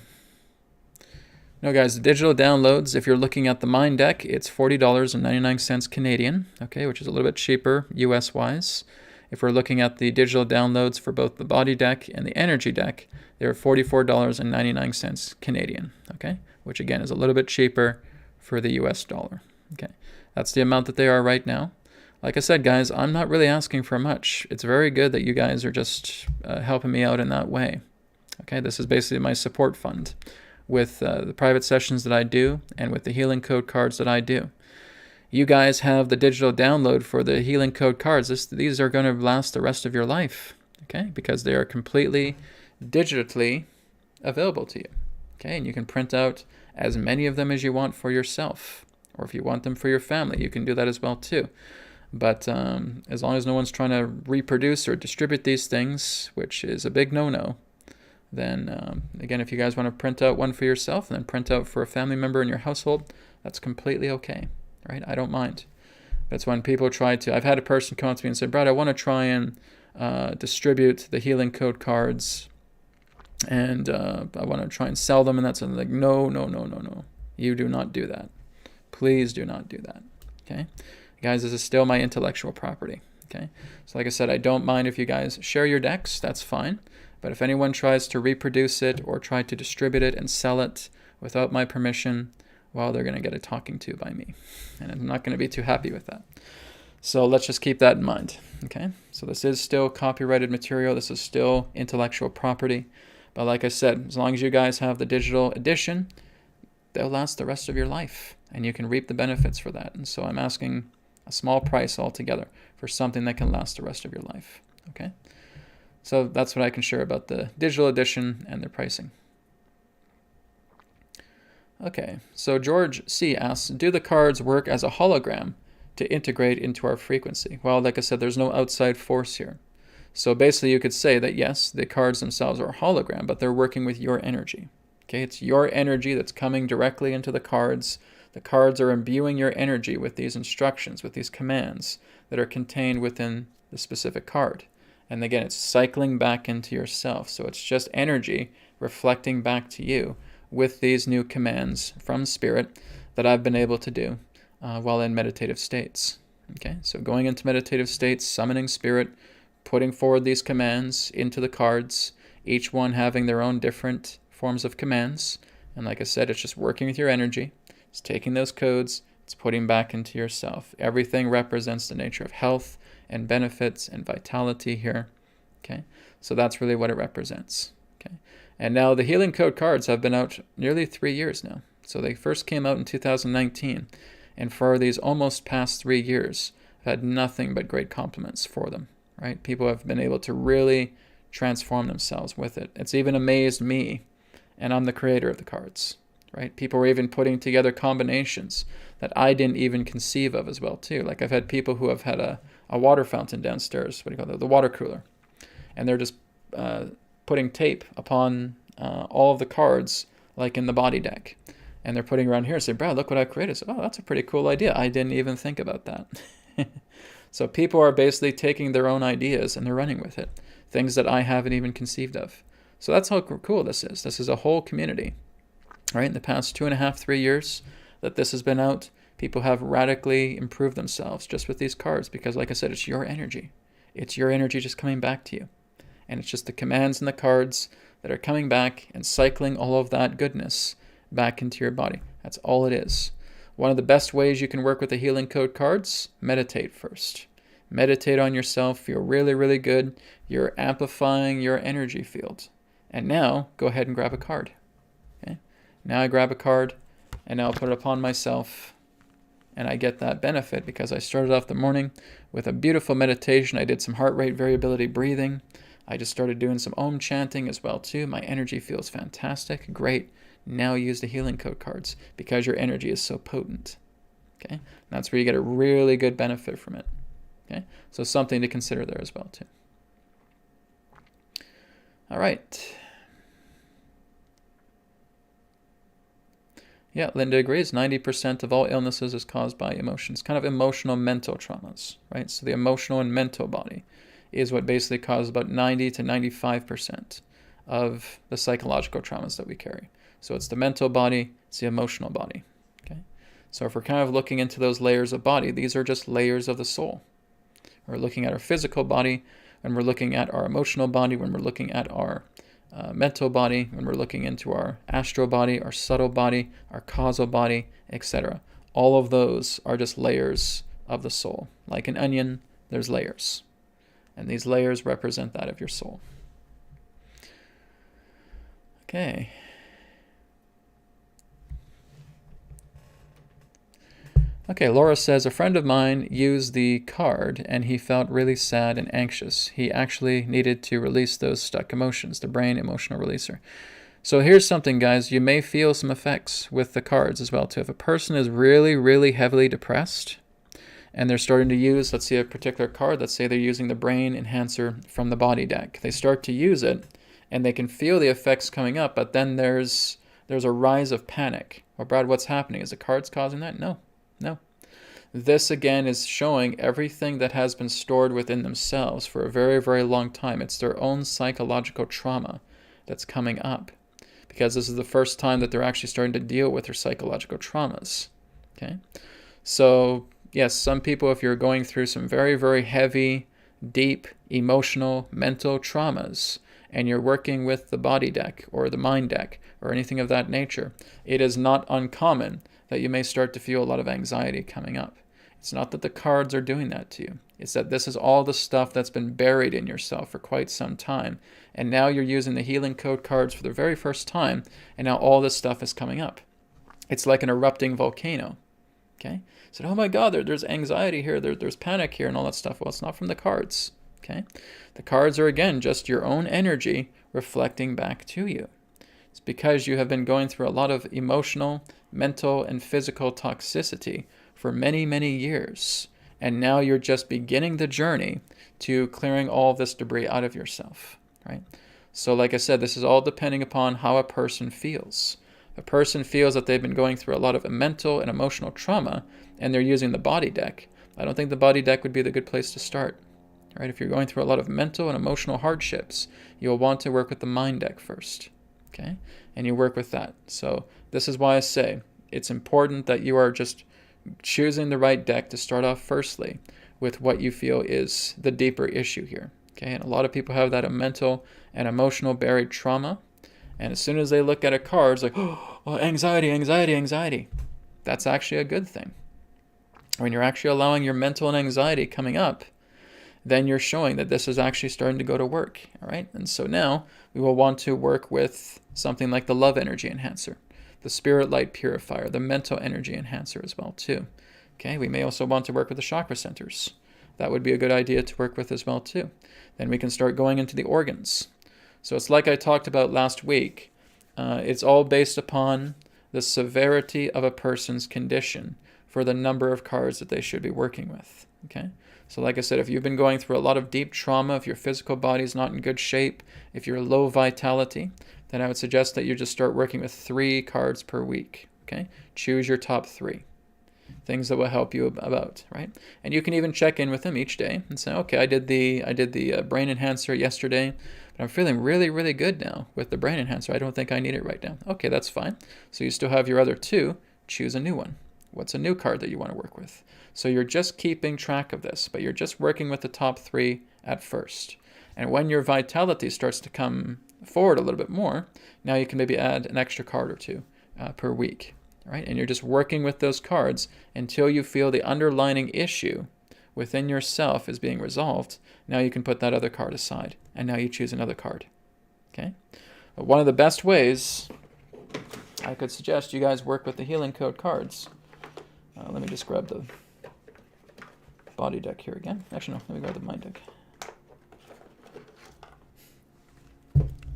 Now, guys, the digital downloads, if you're looking at the Mind Deck, it's $40.99 Canadian, okay, which is a little bit cheaper US-wise. If we're looking at the digital downloads for both the Body Deck and the Energy Deck, they're $44.99 Canadian, okay, which again is a little bit cheaper for the US dollar, okay. That's the amount that they are right now. Like I said, guys, I'm not really asking for much. It's very good that you guys are just helping me out in that way, okay. This is basically my support fund with the private sessions that I do and with the healing code cards that I do. You guys have the digital download for the healing code cards. These are going to last the rest of your life, okay? Because they are completely digitally available to you, okay? And you can print out as many of them as you want for yourself, or if you want them for your family, you can do that as well too. But as long as no one's trying to reproduce or distribute these things, which is a big no-no, then again, if you guys want to print out one for yourself and then print out for a family member in your household, that's completely okay. Right? I don't mind. That's when people try to, I've had a person come up to me and say, Brad, I want to try and distribute the healing code cards and I want to try and sell them and that's something like, no. You do not do that. Please do not do that. Okay? Guys, this is still my intellectual property. Okay? So like I said, I don't mind if you guys share your decks, that's fine. But if anyone tries to reproduce it or try to distribute it and sell it without my permission, well, they're going to get a talking to by me. And I'm not going to be too happy with that. So let's just keep that in mind. Okay? So this is still copyrighted material. This is still intellectual property. But like I said, as long as you guys have the digital edition, they'll last the rest of your life. And you can reap the benefits for that. And so I'm asking a small price altogether for something that can last the rest of your life. Okay? So that's what I can share about the digital edition and their pricing. Okay, so George C. asks, do the cards work as a hologram to integrate into our frequency? Well, like I said, there's no outside force here. So basically you could say that yes, the cards themselves are a hologram, but they're working with your energy. Okay, it's your energy that's coming directly into the cards. The cards are imbuing your energy with these instructions, with these commands that are contained within the specific card. And again, it's cycling back into yourself. So it's just energy reflecting back to you with these new commands from Spirit that I've been able to do while in meditative states. Okay, so going into meditative states, summoning Spirit, putting forward these commands into the cards, each one having their own different forms of commands. And like I said, it's just working with your energy. It's taking those codes, it's putting back into yourself. Everything represents the nature of health and benefits and vitality here. Okay, so that's really what it represents. Okay. And now the healing code cards have been out nearly 3 years now. So they first came out in 2019. And for these almost past 3 years, I've had nothing but great compliments for them, right? People have been able to really transform themselves with it. It's even amazed me, and I'm the creator of the cards, right? People were even putting together combinations that I didn't even conceive of as well, too. Like I've had people who have had a water fountain downstairs, what do you call it, the water cooler. And they're just putting tape upon all of the cards, like in the Body Deck. And they're putting around here and say, Brad, look what I created. So, oh, that's a pretty cool idea. I didn't even think about that. So people are basically taking their own ideas and they're running with it. Things that I haven't even conceived of. So that's how cool this is. This is a whole community, right? In the past 2.5, 3 years that this has been out, people have radically improved themselves just with these cards because, like I said, it's your energy. It's your energy just coming back to you. And it's just the commands and the cards that are coming back and cycling all of that goodness back into your body. That's all it is. One of the best ways you can work with the healing code cards, meditate first. Meditate on yourself, feel really, really good. You're amplifying your energy field. And now, go ahead and grab a card. Okay? Now I grab a card, and now I'll put it upon myself, and I get that benefit because I started off the morning with a beautiful meditation. I did some heart rate variability breathing. I just started doing some Om chanting as well, too. My energy feels fantastic. Great. Now use the healing code cards because your energy is so potent. Okay, and that's where you get a really good benefit from it. Okay, so something to consider there as well too. All right. Yeah, Linda agrees. 90% of all illnesses is caused by emotions, kind of emotional mental traumas, right? So the emotional and mental body is what basically causes about 90 to 95% of the psychological traumas that we carry. So it's the mental body, it's the emotional body. Okay? So if we're kind of looking into those layers of body, these are just layers of the soul. We're looking at our physical body, when we're looking at our emotional body, when we're looking at our mental body, when we're looking into our astral body, our subtle body, our causal body, etc. All of those are just layers of the soul. Like an onion, there's layers. And these layers represent that of your soul. Okay. Okay, Laura says, a friend of mine used the card and he felt really sad and anxious. He actually needed to release those stuck emotions, the brain emotional releaser. So here's something, guys. You may feel some effects with the cards as well, too. If a person is really, really heavily depressed and they're starting to use, let's say, a particular card, let's say they're using the brain enhancer from the body deck. They start to use it and they can feel the effects coming up, but then there's a rise of panic. Well, Brad, what's happening? Is the cards causing that? No. This, again, is showing everything that has been stored within themselves for a very, very long time. It's their own psychological trauma that's coming up, because this is the first time that they're actually starting to deal with their psychological traumas. Okay? So, yes, some people, if you're going through some very, very heavy, deep, emotional, mental traumas, and you're working with the body deck or the mind deck or anything of that nature, it is not uncommon that you may start to feel a lot of anxiety coming up. It's not that the cards are doing that to you. It's that this is all the stuff that's been buried in yourself for quite some time. And now you're using the healing code cards for the very first time, and now all this stuff is coming up. It's like an erupting volcano. Okay? So, oh my God, there's anxiety here, there's panic here and all that stuff. Well, it's not from the cards. Okay? The cards are, again, just your own energy reflecting back to you. It's because you have been going through a lot of emotional, mental, and physical toxicity for many, many years. And now you're just beginning the journey to clearing all of this debris out of yourself, right? So like I said, this is all depending upon how a person feels. If a person feels that they've been going through a lot of mental and emotional trauma and they're using the body deck, I don't think the body deck would be the good place to start. Right? If you're going through a lot of mental and emotional hardships, you'll want to work with the mind deck first. Okay? And you work with that. So this is why I say it's important that you are just choosing the right deck to start off firstly with what you feel is the deeper issue here. Okay? And a lot of people have that mental and emotional buried trauma. And as soon as they look at a card, it's like, oh, anxiety. That's actually a good thing. When you're actually allowing your mental and anxiety coming up, then you're showing that this is actually starting to go to work, all right? And so now we will want to work with something like the love energy enhancer, the spirit light purifier, the mental energy enhancer as well too. Okay, we may also want to work with the chakra centers. That would be a good idea to work with as well too. Then we can start going into the organs. So it's like I talked about last week. It's all based upon the severity of a person's condition for the number of cards that they should be working with, okay? So like I said, if you've been going through a lot of deep trauma, if your physical body is not in good shape, if you're low vitality, then I would suggest that you just start working with 3 cards per week, okay? Choose your top 3. Things that will help you about, right? And you can even check in with them each day and say, okay, I did the brain enhancer yesterday, but I'm feeling really, really good now with the brain enhancer. I don't think I need it right now. Okay, that's fine. So you still have your other 2. Choose a new one. What's a new card that you want to work with? So you're just keeping track of this, but you're just working with the top 3 at first. And when your vitality starts to come forward a little bit more, now you can maybe add an extra card or 2 per week, right? And you're just working with those cards until you feel the underlying issue within yourself is being resolved. Now you can put that other card aside, and now you choose another card, okay? But one of the best ways I could suggest you guys work with the healing code cards. Let me just grab the body deck here again. Actually, no, let me grab the mind deck.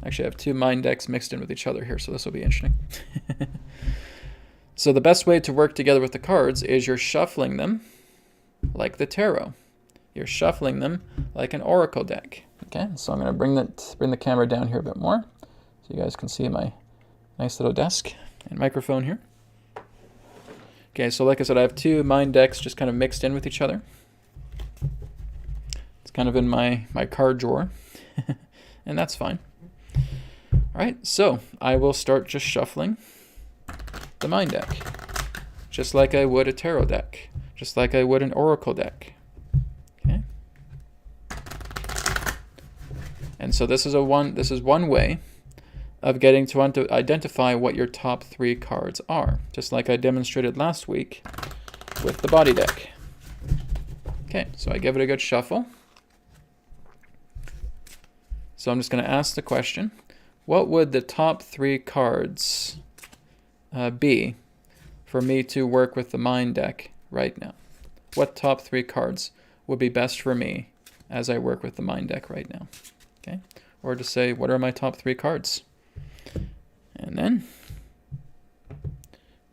Actually, I have 2 mind decks mixed in with each other here, so this will be interesting. So the best way to work together with the cards is you're shuffling them like the tarot. You're shuffling them like an oracle deck. Okay, so I'm going to bring the camera down here a bit more so you guys can see my nice little desk and microphone here. Okay, so like I said, I have 2 mind decks just kind of mixed in with each other. Let's kind of in my card drawer, and that's fine. All right, so I will start just shuffling the mind deck, just like I would a tarot deck, just like I would an oracle deck. Okay. And so this is one way of getting to identify what your top 3 cards are, just like I demonstrated last week with the body deck. Okay, so I give it a good shuffle. So I'm just going to ask the question, what would the top 3 cards be for me to work with the mind deck right now? What top 3 cards would be best for me as I work with the mind deck right now? Okay, or to say, what are my top 3 cards? And then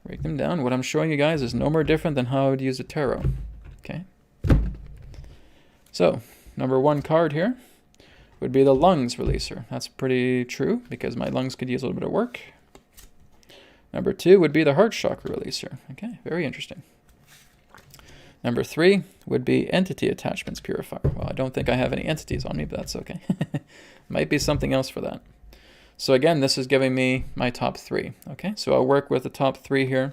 break them down. What I'm showing you guys is no more different than how I would use a tarot. Okay. So, number 1 card here would be the lungs releaser. That's pretty true because my lungs could use a little bit of work. Number 2 would be the heart chakra releaser. Okay, very interesting. Number 3 would be entity attachments purifier. Well, I don't think I have any entities on me, but that's okay. Might be something else for that. So again, this is giving me my top 3. Okay, so I'll work with the top 3 here.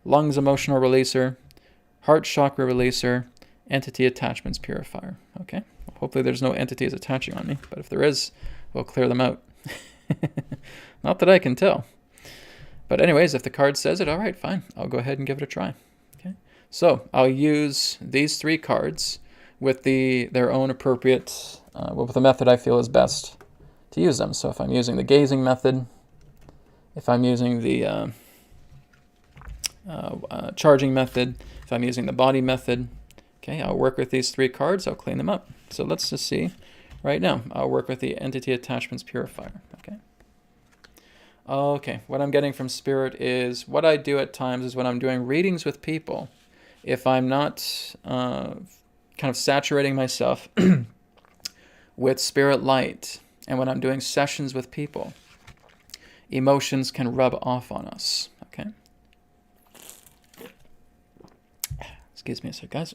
Lungs emotional releaser, heart chakra releaser, entity attachments purifier. Okay, hopefully there's no entities attaching on me, but if there is, we'll clear them out. Not that I can tell. But anyways, if the card says it, all right, fine. I'll go ahead and give it a try. Okay, so I'll use these 3 cards with their own appropriate, with the method I feel is best to use them. So if I'm using the gazing method, if I'm using the charging method, if I'm using the body method, okay, I'll work with these 3 cards, I'll clean them up. So let's just see right now. I'll work with the entity attachments purifier, okay? Okay, what I'm getting from Spirit is what I do at times is when I'm doing readings with people, if I'm not kind of saturating myself with Spirit light, and when I'm doing sessions with people, emotions can rub off on us, okay? Excuse me a sec, guys.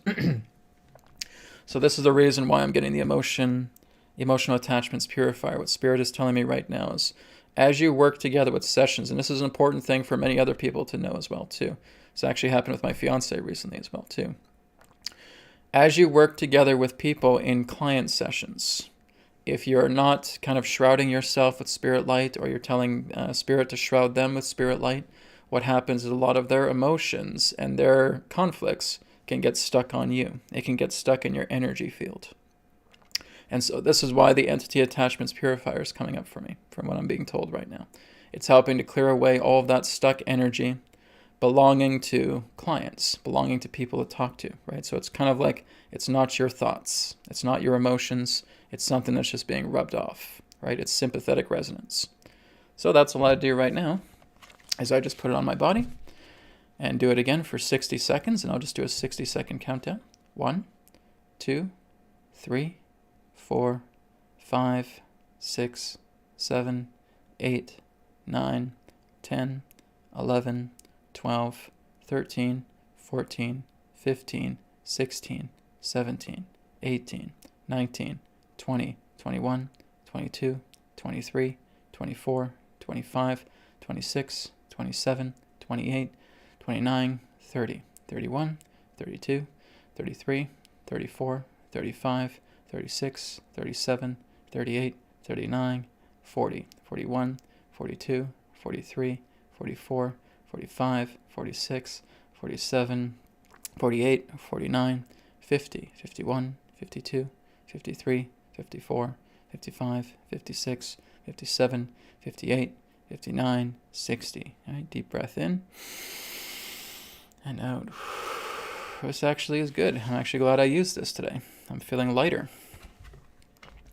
So this is the reason why I'm getting the emotional attachments purifier. What Spirit is telling me right now is, as you work together with sessions, and this is an important thing for many other people to know as well, too. It's actually happened with my fiance recently as well, too. As you work together with people in client sessions, if you're not kind of shrouding yourself with Spirit light, or you're telling Spirit to shroud them with Spirit light, what happens is a lot of their emotions and their conflicts can get stuck on you. It can get stuck in your energy field. And so this is why the entity attachments purifier is coming up for me, from what I'm being told right now. It's helping to clear away all of that stuck energy belonging to clients, belonging to people to talk to, right? So it's kind of like, it's not your thoughts, it's not your emotions, it's something that's just being rubbed off, right? It's sympathetic resonance. So that's what I do right now, is I just put it on my body and do it again for 60 seconds, and I'll just do a 60-second countdown. 1, 2, 3, 4, 5, 6, 7, 8, 9, 10, 11, 12, 13, 14, 15, 16, 17, 18, 19, 20, 21, 22, 23, 24, 25, 26, 27, 28, 29, 30, 31, 32, 33, 34, 35, 36, 37, 38, 39, 40, 41, 42, 43, 44, 45, 46, 47, 48, 49, 50, 51, 52, 53, 54, 55, 56, 57, 58, 59, 60. All right, deep breath in and out. This actually is good. I'm actually glad I used this today. I'm feeling lighter.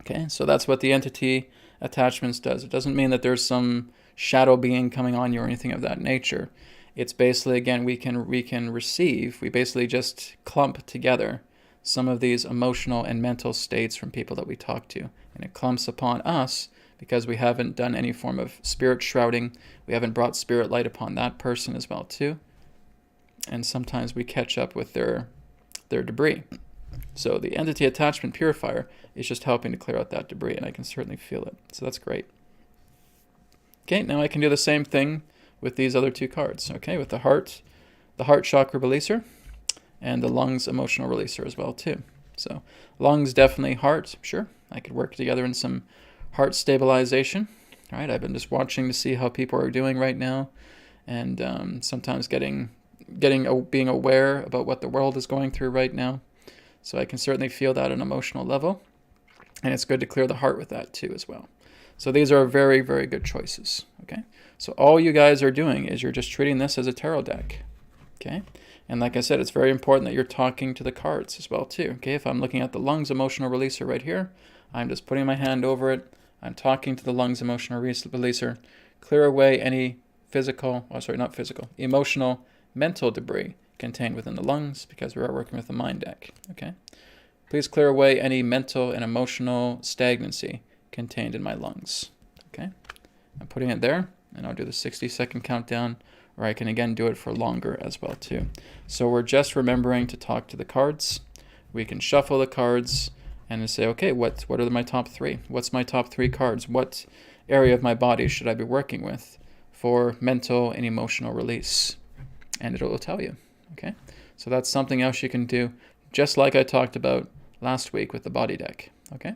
Okay, so that's what the entity attachments does. It doesn't mean that there's some shadow being coming on you or anything of that nature. It's basically, again, we basically just clump together some of these emotional and mental states from people that we talk to. And it clumps upon us because we haven't done any form of spirit shrouding. We haven't brought Spirit light upon that person as well, too. And sometimes we catch up with their debris. So the entity attachment purifier is just helping to clear out that debris, and I can certainly feel it. So that's great. Okay, now I can do the same thing with these other two cards. Okay, with the heart chakra releaser, and the lungs emotional releaser as well too. So lungs, definitely. Heart, sure, I could work together in some heart stabilization. All right, I've been just watching to see how people are doing right now, and sometimes being aware about what the world is going through right now. So I can certainly feel that on an emotional level, and it's good to clear the heart with that too as well. So these are very, very good choices. Okay, so all you guys are doing is you're just treating this as a tarot deck. Okay, and like I said, it's very important that you're talking to the cards as well too. Okay, if I'm looking at the lungs emotional releaser right here, I'm just putting my hand over it. I'm talking to the lungs emotional releaser. Clear away any emotional, mental debris contained within the lungs, because we are working with the mind deck. Okay, please clear away any mental and emotional stagnancy contained in my lungs. Okay, I'm putting it there, and I'll do the 60-second countdown, or I can again do it for longer as well too. So we're just remembering to talk to the cards. We can shuffle the cards and say, okay, what are my top three? What's my top three cards? What area of my body should I be working with for mental and emotional release? And it will tell you. Okay, so that's something else you can do, just like I talked about last week with the body deck. Okay,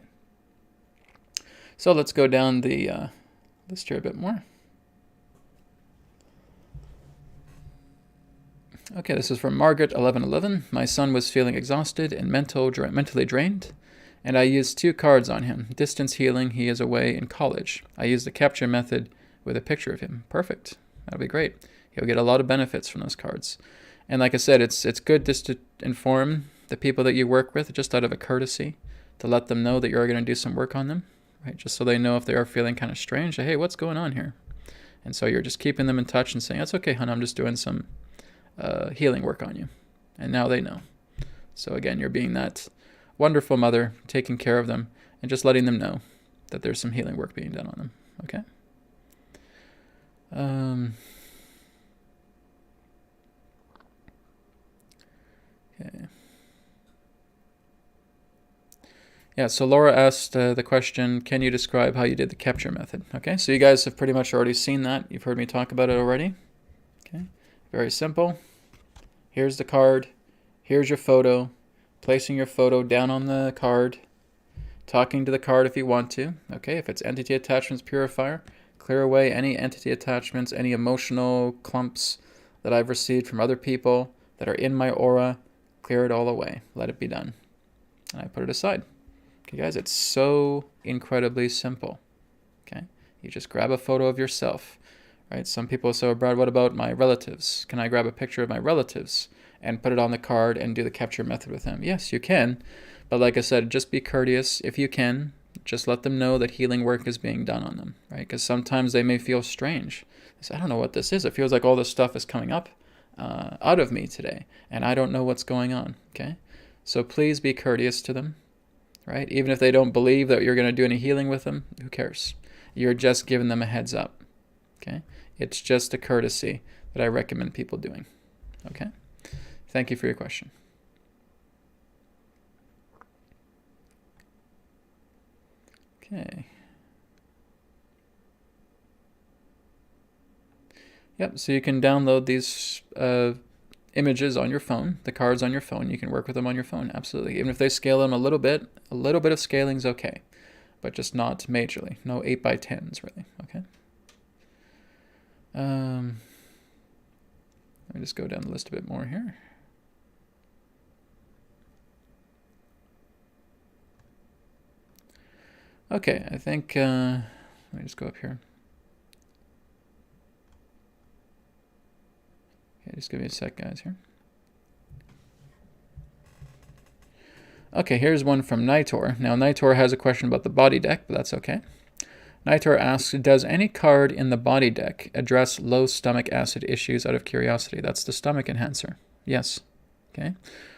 so let's go down the list here a bit more. Okay, this is from Margaret 1111. My son was feeling exhausted and mentally drained, and I used 2 cards on him. Distance healing, he is away in college. I used the capture method with a picture of him. Perfect. That'll be great. He'll get a lot of benefits from those cards. And like I said, it's good just to inform the people that you work with, just out of a courtesy, to let them know that you're going to do some work on them, right? Just so they know if they are feeling kind of strange, hey, what's going on here? And so you're just keeping them in touch and saying, that's okay, hon, I'm just doing some healing work on you. And now they know. So again, you're being that wonderful mother, taking care of them, and just letting them know that there's some healing work being done on them. Okay? Okay. Yeah, so Laura asked the question, can you describe how you did the capture method? Okay, so you guys have pretty much already seen that. You've heard me talk about it already. Okay, very simple. Here's the card. Here's your photo. Placing your photo down on the card. Talking to the card if you want to. Okay, if it's entity attachments purifier, clear away any entity attachments, any emotional clumps that I've received from other people that are in my aura. Clear it all away. Let it be done. And I put it aside. Okay, guys, it's so incredibly simple. Okay, you just grab a photo of yourself, right? Some people say, oh, Brad, what about my relatives? Can I grab a picture of my relatives and put it on the card and do the capture method with them? Yes, you can. But like I said, just be courteous. If you can, just let them know that healing work is being done on them, right? Because sometimes they may feel strange. They say, I don't know what this is. It feels like all this stuff is coming up out of me today, and I don't know what's going on, okay? So please be courteous to them, right? Even if they don't believe that you're going to do any healing with them, who cares? You're just giving them a heads up, okay? It's just a courtesy that I recommend people doing, okay? Thank you for your question. Okay. Yep, so you can download these images on your phone, the cards on your phone. You can work with them on your phone, absolutely. Even if they scale them a little bit of scaling is okay, but just not majorly. No 8x10s, really, okay? Let me just go down the list a bit more here. Okay, I think, let me just go up here. Okay, just give me a sec, guys, here. Okay, here's one from Nitor. Now, Nitor has a question about the body deck, but that's okay. Nitor asks, does any card in the body deck address low stomach acid issues out of curiosity? That's the stomach enhancer. Yes. Okay.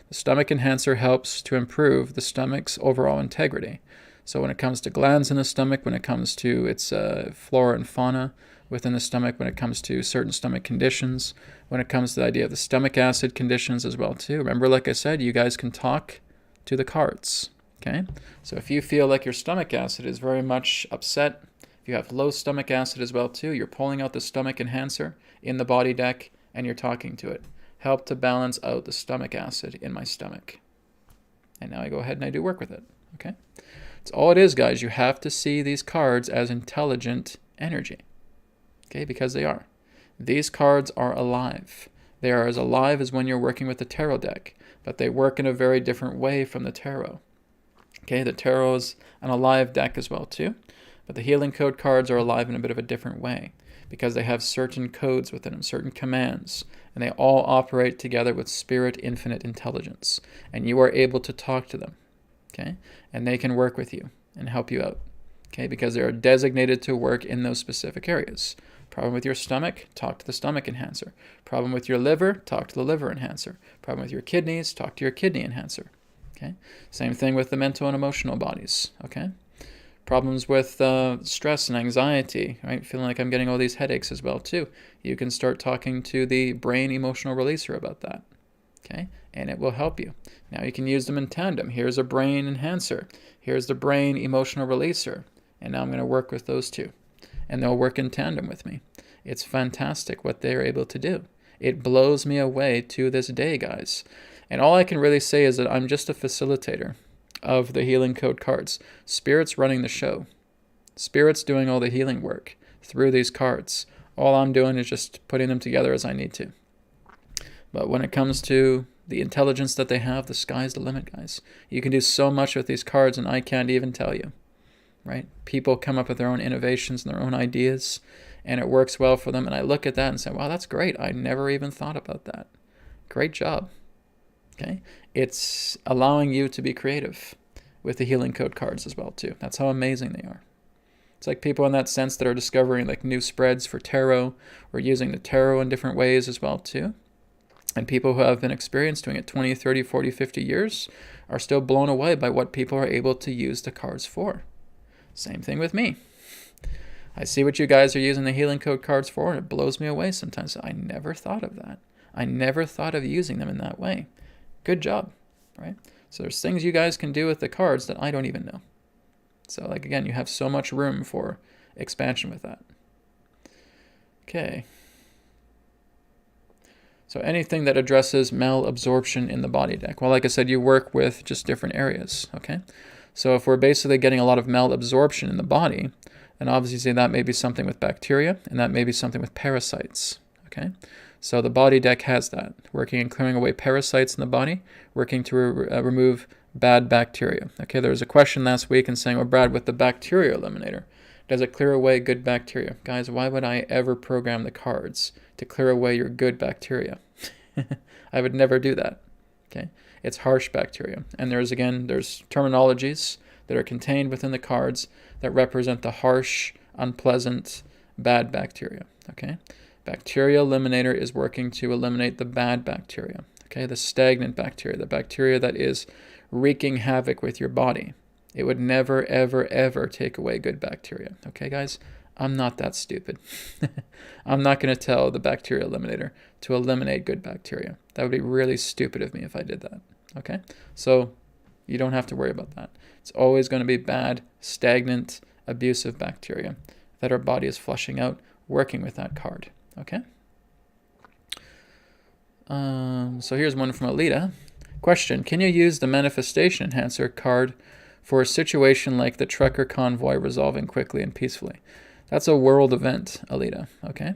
The stomach enhancer helps to improve the stomach's overall integrity. So when it comes to glands in the stomach, when it comes to its flora and fauna within the stomach, when it comes to certain stomach conditions, when it comes to the idea of the stomach acid conditions as well too. Remember, like I said, you guys can talk to the cards. Okay, so if you feel like your stomach acid is very much upset, if you have low stomach acid as well too, you're pulling out the stomach enhancer in the body deck and you're talking to it. Help to balance out the stomach acid in my stomach. And now I go ahead and I do work with it. Okay, that's all it is, guys. You have to see these cards as intelligent energy. Okay, because they are. These cards are alive. They are as alive as when you're working with the tarot deck, but they work in a very different way from the tarot. Okay, the tarot is an alive deck as well too, but the healing code cards are alive in a bit of a different way because they have certain codes within them, certain commands, and they all operate together with spirit infinite intelligence, and you are able to talk to them, okay, and they can work with you and help you out, okay, because they are designated to work in those specific areas. Problem with your stomach, talk to the stomach enhancer. Problem with your liver, talk to the liver enhancer. Problem with your kidneys, talk to your kidney enhancer. Okay, same thing with the mental and emotional bodies. Okay, problems with stress and anxiety, right? Feeling like I'm getting all these headaches as well too. You can start talking to the brain emotional releaser about that. Okay, and it will help you. Now you can use them in tandem. Here's a brain enhancer. Here's the brain emotional releaser. And now I'm going to work with those two. And they'll work in tandem with me. It's fantastic what they're able to do. It blows me away to this day, guys. And all I can really say is that I'm just a facilitator of the healing code cards. Spirit's running the show. Spirit's doing all the healing work through these cards. All I'm doing is just putting them together as I need to. But when it comes to the intelligence that they have, the sky's the limit, guys. You can do so much with these cards, and I can't even tell you. Right? People come up with their own innovations and their own ideas, and it works well for them. And I look at that and say, wow, that's great. I never even thought about that. Great job. Okay? It's allowing you to be creative with the healing code cards as well, too. That's how amazing they are. It's like people in that sense that are discovering like new spreads for tarot or using the tarot in different ways as well, too. And people who have been experienced doing it 20, 30, 40, 50 years are still blown away by what people are able to use the cards for. Same thing with me. I see what you guys are using the healing code cards for, and it blows me away sometimes. I never thought of that. I never thought of using them in that way. Good job, right? So there's things you guys can do with the cards that I don't even know. So like, again, you have so much room for expansion with that. Okay. So anything that addresses malabsorption in the body deck. Well, like I said, you work with just different areas, okay? So if we're basically getting a lot of malabsorption in the body, then obviously that may be something with bacteria, and that may be something with parasites, okay? So the body deck has that, working and clearing away parasites in the body, working to remove bad bacteria. Okay, there was a question last week and saying, well, Brad, with the bacteria eliminator, does it clear away good bacteria? Guys, why would I ever program the cards to clear away your good bacteria? I would never do that, okay? It's harsh bacteria. And there's terminologies that are contained within the cards that represent the harsh, unpleasant, bad bacteria, okay? Bacteria eliminator is working to eliminate the bad bacteria, okay? The stagnant bacteria, the bacteria that is wreaking havoc with your body. It would never, ever, ever take away good bacteria, okay, guys? I'm not that stupid. I'm not going to tell the bacteria eliminator to eliminate good bacteria. That would be really stupid of me if I did that, okay? So you don't have to worry about that. It's always going to be bad, stagnant, abusive bacteria that our body is flushing out, working with that card, okay? So here's one from Alita. Question, can you use the Manifestation Enhancer card for a situation like the trucker convoy resolving quickly and peacefully? That's a world event, Alita, okay?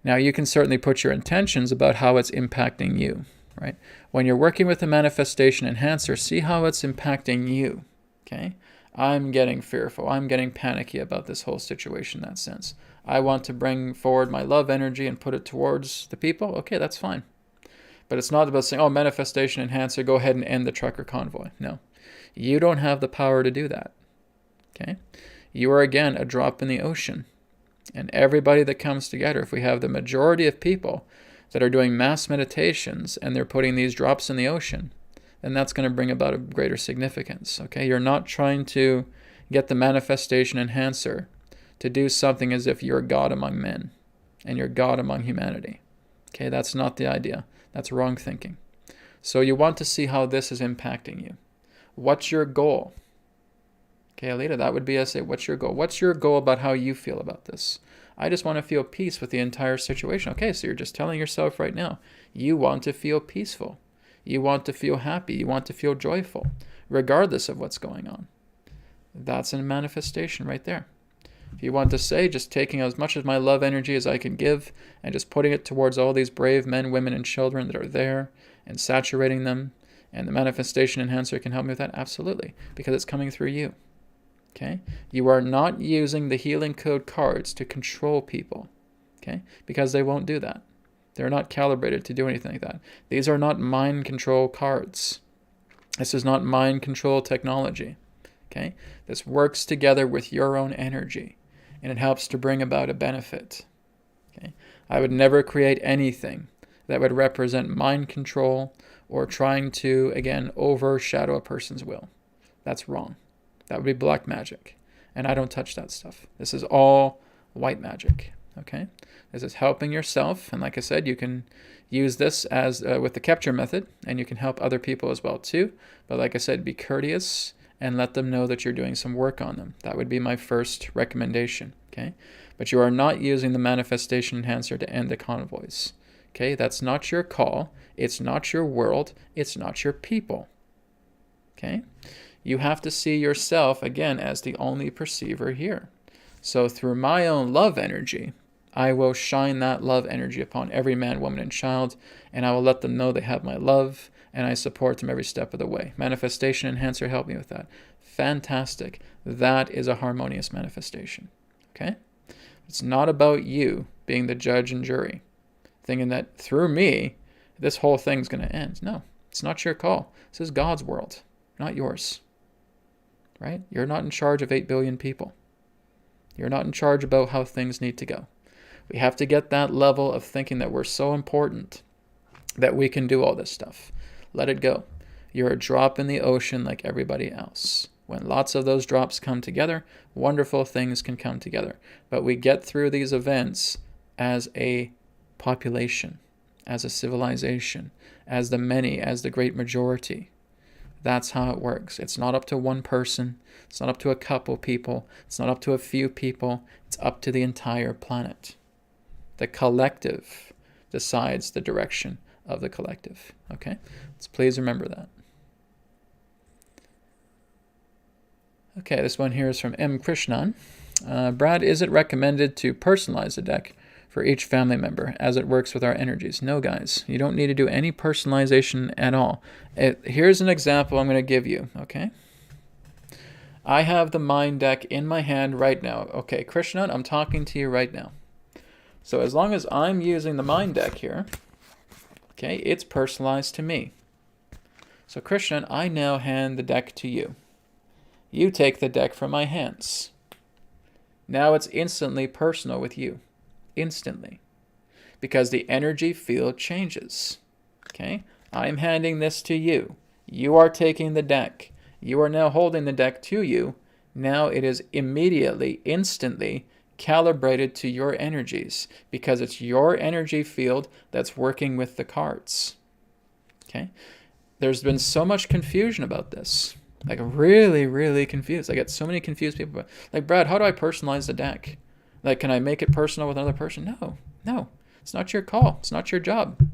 Now, you can certainly put your intentions about how it's impacting you, right? When you're working with the Manifestation Enhancer, see how it's impacting you, okay? I'm getting fearful. I'm getting panicky about this whole situation in that sense. I want to bring forward my love energy and put it towards the people. Okay, that's fine. But it's not about saying, oh, Manifestation Enhancer, go ahead and end the trucker convoy. No. You don't have the power to do that, okay? You are, again, a drop in the ocean. And everybody that comes together, if we have the majority of people that are doing mass meditations and they're putting these drops in the ocean, then that's going to bring about a greater significance, okay? You're not trying to get the Manifestation Enhancer to do something as if you're God among men and you're God among humanity, okay? That's not the idea. That's wrong thinking. So you want to see how this is impacting you. What's your goal? Okay, Alita, that would be a say, what's your goal? What's your goal about how you feel about this? I just want to feel peace with the entire situation. Okay, so you're just telling yourself right now, you want to feel peaceful. You want to feel happy. You want to feel joyful, regardless of what's going on. That's a manifestation right there. If you want to say, just taking as much of my love energy as I can give and just putting it towards all these brave men, women, and children that are there and saturating them, and the manifestation enhancer can help me with that, absolutely, because it's coming through you. Okay? You are not using the healing code cards to control people, okay? Because they won't do that. They're not calibrated to do anything like that. These are not mind control cards. This is not mind control technology, okay? This works together with your own energy, and it helps to bring about a benefit, okay? I would never create anything that would represent mind control or trying to, again, overshadow a person's will. That's wrong. That would be black magic, and I don't touch that stuff. This is all white magic, okay? This is helping yourself, and like I said, you can use this as with the capture method, and you can help other people as well too. But like I said, be courteous and let them know that you're doing some work on them. That would be my first recommendation, okay? But you are not using the manifestation enhancer to end the convoys, okay? That's not your call. It's not your world. It's not your people, okay? You have to see yourself, again, as the only perceiver here. So through my own love energy, I will shine that love energy upon every man, woman, and child, and I will let them know they have my love, and I support them every step of the way. Manifestation enhancer, help me with that. Fantastic. That is a harmonious manifestation, okay? It's not about you being the judge and jury, thinking that through me, this whole thing's going to end. No, it's not your call. This is God's world, not yours, right? You're not in charge of 8 billion people. You're not in charge about how things need to go. We have to get that level of thinking that we're so important that we can do all this stuff. Let it go. You're a drop in the ocean like everybody else. When lots of those drops come together, wonderful things can come together. But we get through these events as a population, as a civilization, as the many, as the great majority. That's how it works. It's not up to one person. It's not up to a couple people. It's not up to a few people. It's up to the entire planet. The collective decides the direction of the collective. Okay? Let's please remember that. Okay, this one here is from M. Krishnan. Brad, is it recommended to personalize the deck for each family member as it works with our energies? No, guys. You don't need to do any personalization at all. Here's an example I'm going to give you, okay? I have the mind deck in my hand right now. Okay, Krishnan, I'm talking to you right now. So as long as I'm using the mind deck here, okay, it's personalized to me. So Krishnan, I now hand the deck to you. You take the deck from my hands. Now it's instantly personal with you. Instantly. Because the energy field changes. Okay? I'm handing this to you. You are taking the deck. You are now holding the deck to you. Now it is immediately, instantly calibrated to your energies because it's your energy field that's working with the cards. Okay? There's been so much confusion about this. Like really, really confused. I get so many confused people. Like, Brad, how do I personalize the deck? Like, can I make it personal with another person? No. It's not your call. It's not your job.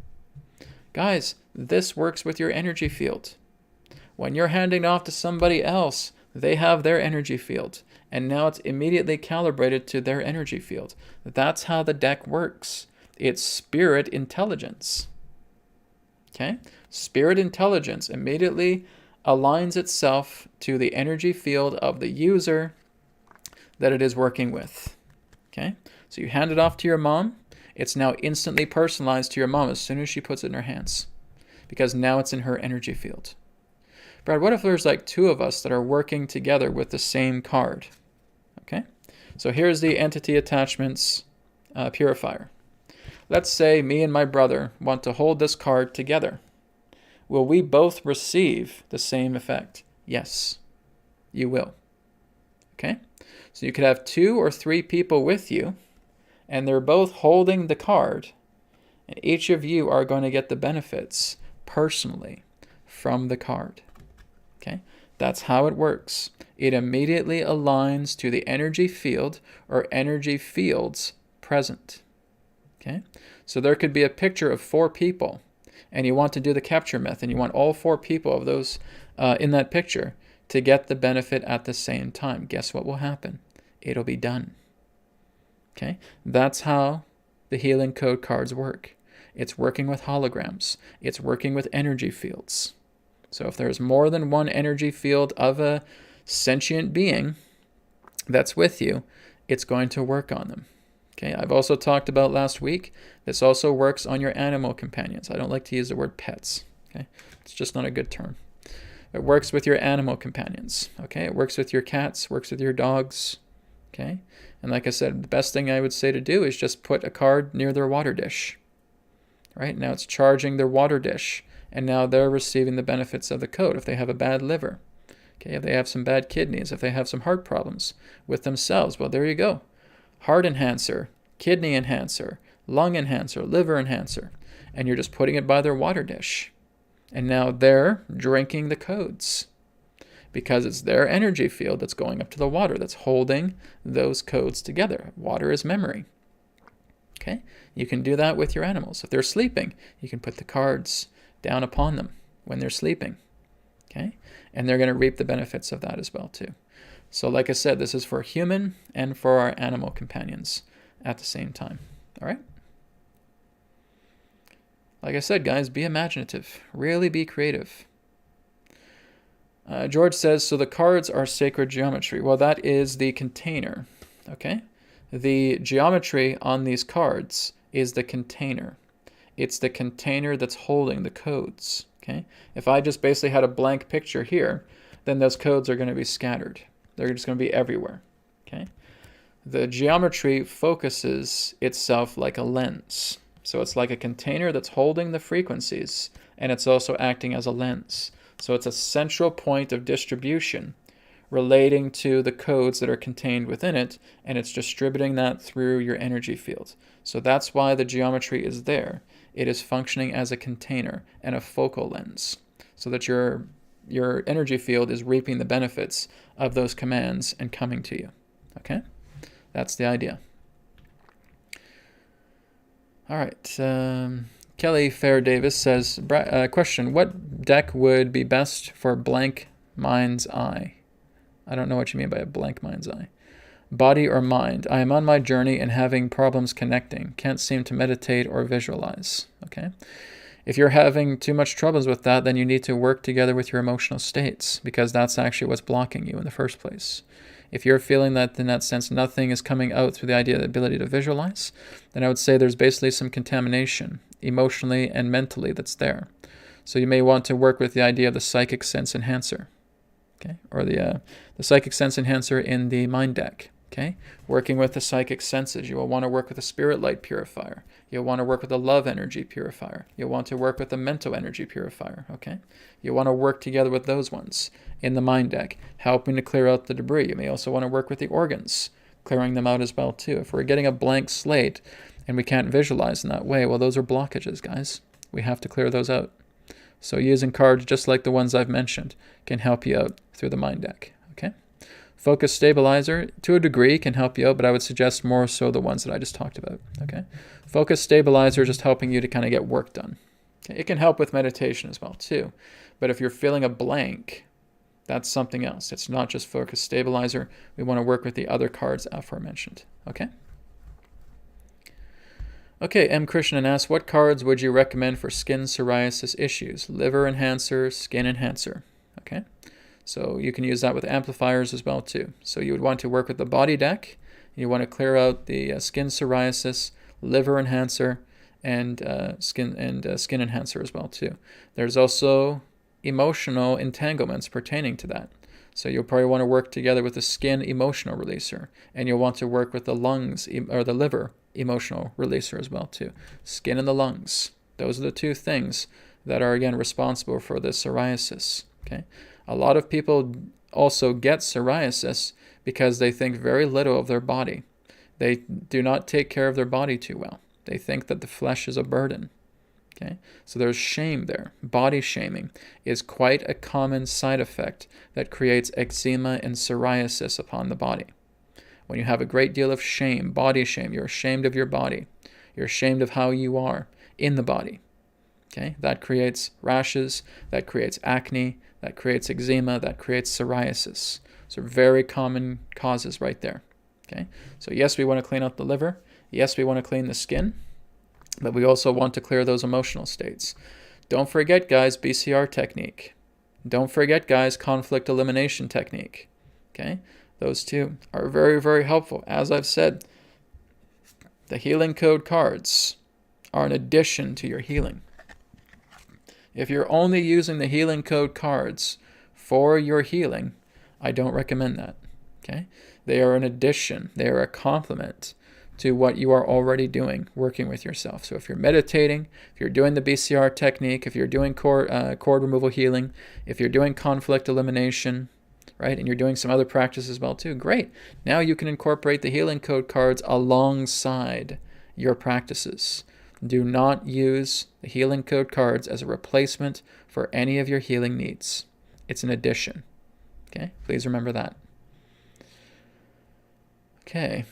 Guys, this works with your energy field. When you're handing off to somebody else, they have their energy field. And now it's immediately calibrated to their energy field. That's how the deck works. It's spirit intelligence. Okay? Spirit intelligence immediately aligns itself to the energy field of the user that it is working with. Okay? So you hand it off to your mom. It's now instantly personalized to your mom as soon as she puts it in her hands. Because now it's in her energy field. Brad, what if there's like two of us that are working together with the same card? Okay? So here's the entity attachments purifier. Let's say me and my brother want to hold this card together. Will we both receive the same effect? Yes, you will. Okay? So you could have 2 or 3 people with you, and they're both holding the card, and each of you are going to get the benefits personally from the card. Okay, that's how it works. It immediately aligns to the energy field or energy fields present. Okay, so there could be a picture of 4 people, and you want to do the capture method, and you want all 4 people of those in that picture to get the benefit at the same time. Guess what will happen? It'll be done. Okay, that's how the healing code cards work. It's working with holograms. It's working with energy fields. So if there's more than one energy field of a sentient being that's with you, it's going to work on them. Okay, I've also talked about last week, this also works on your animal companions. I don't like to use the word pets. Okay, it's just not a good term. It works with your animal companions. Okay, it works with your cats, works with your dogs. Okay, and like I said, the best thing I would say to do is just put a card near their water dish. Right now it's charging their water dish, and now they're receiving the benefits of the code. If they have a bad liver, okay, if they have some bad kidneys, if they have some heart problems with themselves, well, there you go. Heart enhancer, kidney enhancer, lung enhancer, liver enhancer, and you're just putting it by their water dish. And now they're drinking the codes because it's their energy field that's going up to the water that's holding those codes together. Water is memory. Okay, you can do that with your animals. If they're sleeping, you can put the cards down upon them when they're sleeping. Okay, and they're going to reap the benefits of that as well too. So like I said, this is for human and for our animal companions at the same time. All right? Like I said, guys, be imaginative. Really be creative. George says, so the cards are sacred geometry. Well, that is the container. Okay? The geometry on these cards is the container. It's the container that's holding the codes. Okay? If I just basically had a blank picture here, then those codes are going to be scattered. They're just going to be everywhere. Okay? The geometry focuses itself like a lens. So it's like a container that's holding the frequencies, and it's also acting as a lens. So it's a central point of distribution relating to the codes that are contained within it, and it's distributing that through your energy field. So that's why the geometry is there. It is functioning as a container and a focal lens, so that your energy field is reaping the benefits of those commands and coming to you. Okay? That's the idea. All right. Kelly Fair Davis says, question, what deck would be best for blank mind's eye? I don't know what you mean by a blank mind's eye. Body or mind? I am on my journey and having problems connecting. Can't seem to meditate or visualize. Okay? If you're having too much troubles with that, then you need to work together with your emotional states, because that's actually what's blocking you in the first place. If you're feeling that in that sense nothing is coming out through the idea of the ability to visualize, then I would say there's basically some contamination emotionally and mentally that's there. So you may want to work with the idea of the psychic sense enhancer, okay, or the psychic sense enhancer in the mind deck. Okay, working with the psychic senses. You will want to work with a spirit light purifier. You'll want to work with a love energy purifier. You'll want to work with a mental energy purifier. Okay, you want to work together with those ones in the mind deck, helping to clear out the debris. You may also want to work with the organs, clearing them out as well too. If we're getting a blank slate and we can't visualize in that way, well, those are blockages, guys. We have to clear those out. So using cards just like the ones I've mentioned can help you out through the mind deck. Okay. Focus stabilizer, to a degree, can help you out, but I would suggest more so the ones that I just talked about. Okay, focus stabilizer just helping you to kind of get work done. Okay? It can help with meditation as well too, but if you're feeling a blank, that's something else. It's not just focus stabilizer. We want to work with the other cards aforementioned. Okay. Okay, M. Krishnan asks, what cards would you recommend for skin psoriasis issues? Liver enhancer, skin enhancer. Okay. So you can use that with amplifiers as well too. So you would want to work with the body deck. You want to clear out the skin psoriasis, liver enhancer, and skin enhancer as well too. There's also emotional entanglements pertaining to that. So you'll probably want to work together with the skin emotional releaser, and you'll want to work with the lungs or the liver emotional releaser as well too. Skin and the lungs. Those are the two things that are again responsible for the psoriasis. Okay. A lot of people also get psoriasis because they think very little of their body. They do not take care of their body too well. They think that the flesh is a burden. Okay, so there's shame there. Body shaming is quite a common side effect that creates eczema and psoriasis upon the body. When you have a great deal of shame, body shame, you're ashamed of your body, you're ashamed of how you are in the body. Okay, that creates rashes, that creates acne, that creates eczema, that creates psoriasis. So very common causes right there. Okay, so yes, we want to clean out the liver. Yes, we want to clean the skin. But we also want to clear those emotional states. Don't forget, guys, BCR technique. Don't forget, guys, conflict elimination technique. Okay? Those two are very, very helpful. As I've said, the healing code cards are an addition to your healing. If you're only using the healing code cards for your healing, I don't recommend that. Okay? They are an addition. They are a complement to what you are already doing, working with yourself. So if you're meditating, if you're doing the BCR technique, if you're doing cord removal healing, if you're doing conflict elimination, right, and you're doing some other practices as well too, great. Now you can incorporate the healing code cards alongside your practices. Do not use the healing code cards as a replacement for any of your healing needs. It's an addition. Okay, please remember that. Okay.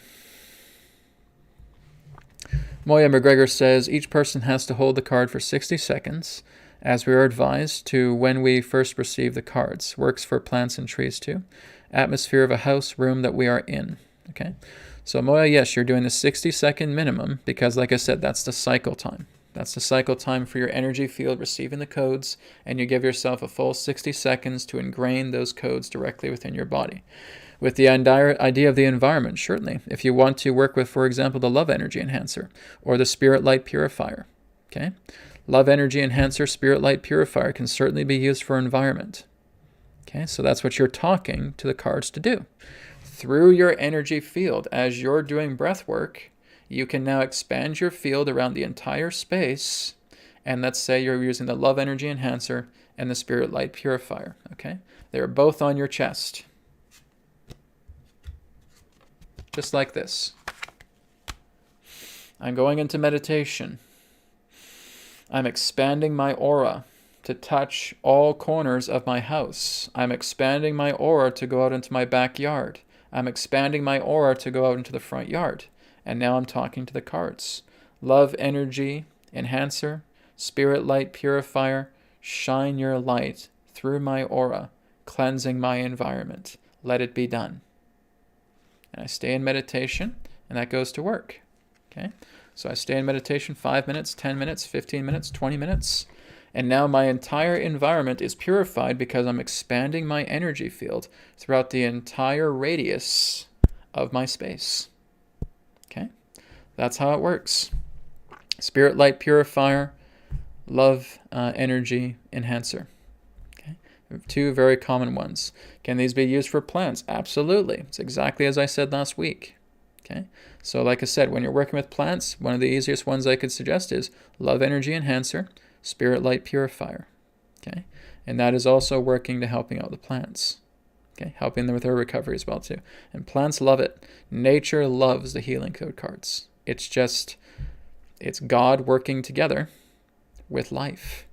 Moya McGregor says, each person has to hold the card for 60 seconds, as we are advised to when we first receive the cards. Works for plants and trees too. Atmosphere of a house, room that we are in. Okay, so Moya, yes, you're doing the 60-second minimum because, like I said, that's the cycle time. That's the cycle time for your energy field receiving the codes, and you give yourself a full 60 seconds to ingrain those codes directly within your body. With the idea of the environment, certainly. If you want to work with, for example, the love energy enhancer or the spirit light purifier, okay? Love energy enhancer, spirit light purifier can certainly be used for environment. Okay, so that's what you're talking to the cards to do. Through your energy field, as you're doing breath work, you can now expand your field around the entire space, and let's say you're using the love energy enhancer and the spirit light purifier, okay? They're both on your chest. Just like this. I'm going into meditation. I'm expanding my aura to touch all corners of my house. I'm expanding my aura to go out into my backyard. I'm expanding my aura to go out into the front yard. And now I'm talking to the cards. Love energy enhancer, spirit light purifier, shine your light through my aura, cleansing my environment. Let it be done. And I stay in meditation, and that goes to work. Okay? So I stay in meditation 5 minutes, 10 minutes, 15 minutes, 20 minutes. And now my entire environment is purified because I'm expanding my energy field throughout the entire radius of my space. Okay? That's how it works. Spirit light purifier, love energy enhancer. Okay? Two very common ones. Can these be used for plants? Absolutely. It's exactly as I said last week. Okay? So like I said, when you're working with plants, one of the easiest ones I could suggest is love energy enhancer, spirit light purifier. Okay? And that is also working to helping out the plants. Okay? Helping them with their recovery as well too. And plants love it. Nature loves the healing code cards. It's God working together with life.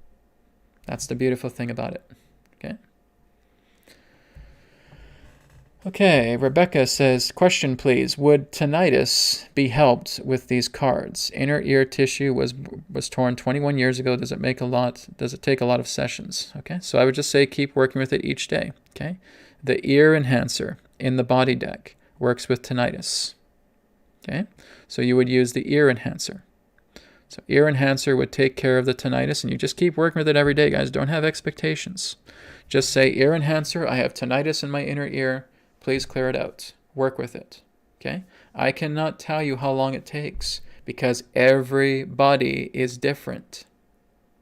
That's the beautiful thing about it. Okay? Okay, Rebecca says, question please, would tinnitus be helped with these cards? Inner ear tissue was torn 21 years ago. Does it take a lot of sessions? Okay, so I would just say keep working with it each day. Okay, the ear enhancer in the body deck works with tinnitus. Okay, so you would use the ear enhancer. So ear enhancer would take care of the tinnitus, and you just keep working with it every day, guys. Don't have expectations. Just say, ear enhancer, I have tinnitus in my inner ear. Please clear it out. Work with it. Okay? I cannot tell you how long it takes because everybody is different.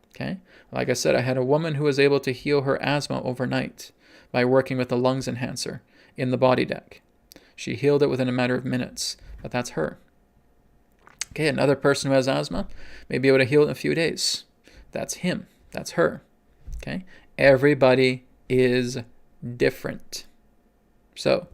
Okay? Like I said, I had a woman who was able to heal her asthma overnight by working with the lungs enhancer in the body deck. She healed it within a matter of minutes, but that's her. Okay, another person who has asthma may be able to heal it in a few days. That's him. That's her. Okay? Everybody is different. So,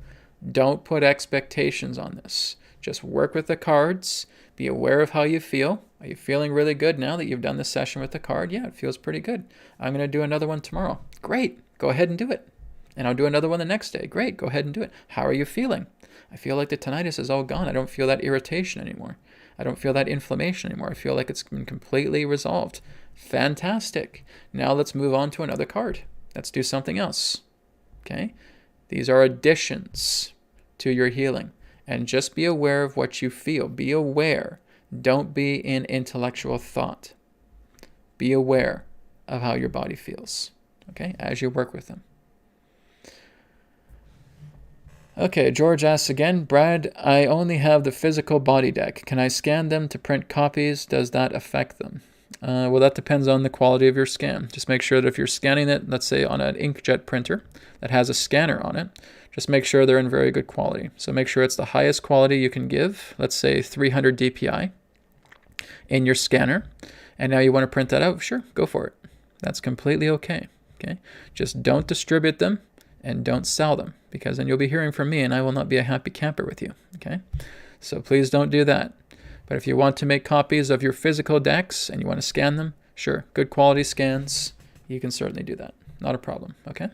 don't put expectations on this. Just work with the cards. Be aware of how you feel. Are you feeling really good now that you've done this session with the card? Yeah, it feels pretty good. I'm going to do another one tomorrow. Great. Go ahead and do it. And I'll do another one the next day. Great. Go ahead and do it. How are you feeling? I feel like the tinnitus is all gone. I don't feel that irritation anymore. I don't feel that inflammation anymore. I feel like it's been completely resolved. Fantastic. Now let's move on to another card. Let's do something else. Okay? These are additions to your healing. And just be aware of what you feel. Be aware. Don't be in intellectual thought. Be aware of how your body feels. Okay? As you work with them. Okay, George asks again, Brad, I only have the physical body deck. Can I scan them to print copies? Does that affect them? Well, that depends on the quality of your scan. Just make sure that if you're scanning it, let's say on an inkjet printer that has a scanner on it, just make sure they're in very good quality. So make sure it's the highest quality you can give, let's say 300 DPI in your scanner. And now you want to print that out? Sure, go for it. That's completely okay. Okay, just don't distribute them and don't sell them, because then you'll be hearing from me and I will not be a happy camper with you. Okay, so please don't do that. But if you want to make copies of your physical decks and you want to scan them, sure, good quality scans, you can certainly do that. Not a problem, okay?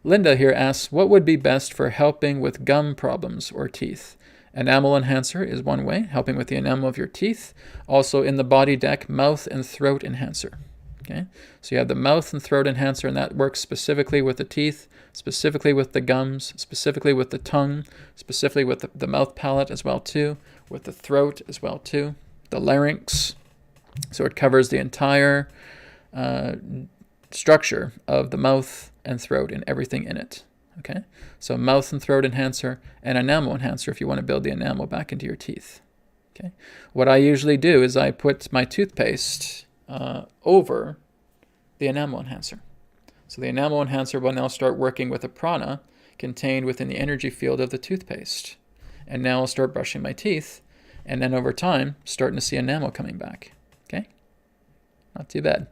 Linda here asks, what would be best for helping with gum problems or teeth? Enamel enhancer is one way, helping with the enamel of your teeth. Also in the body deck, mouth and throat enhancer. Okay, so you have the mouth and throat enhancer, and that works specifically with the teeth, specifically with the gums, specifically with the tongue, specifically with the mouth palate as well too, with the throat as well too, the larynx. So it covers the entire structure of the mouth and throat and everything in it. Okay, so mouth and throat enhancer and enamel enhancer if you want to build the enamel back into your teeth. Okay, what I usually do is I put my toothpaste over the enamel enhancer. So the enamel enhancer will now start working with the prana contained within the energy field of the toothpaste. And now I'll start brushing my teeth, and then over time, starting to see enamel coming back. Okay? Not too bad.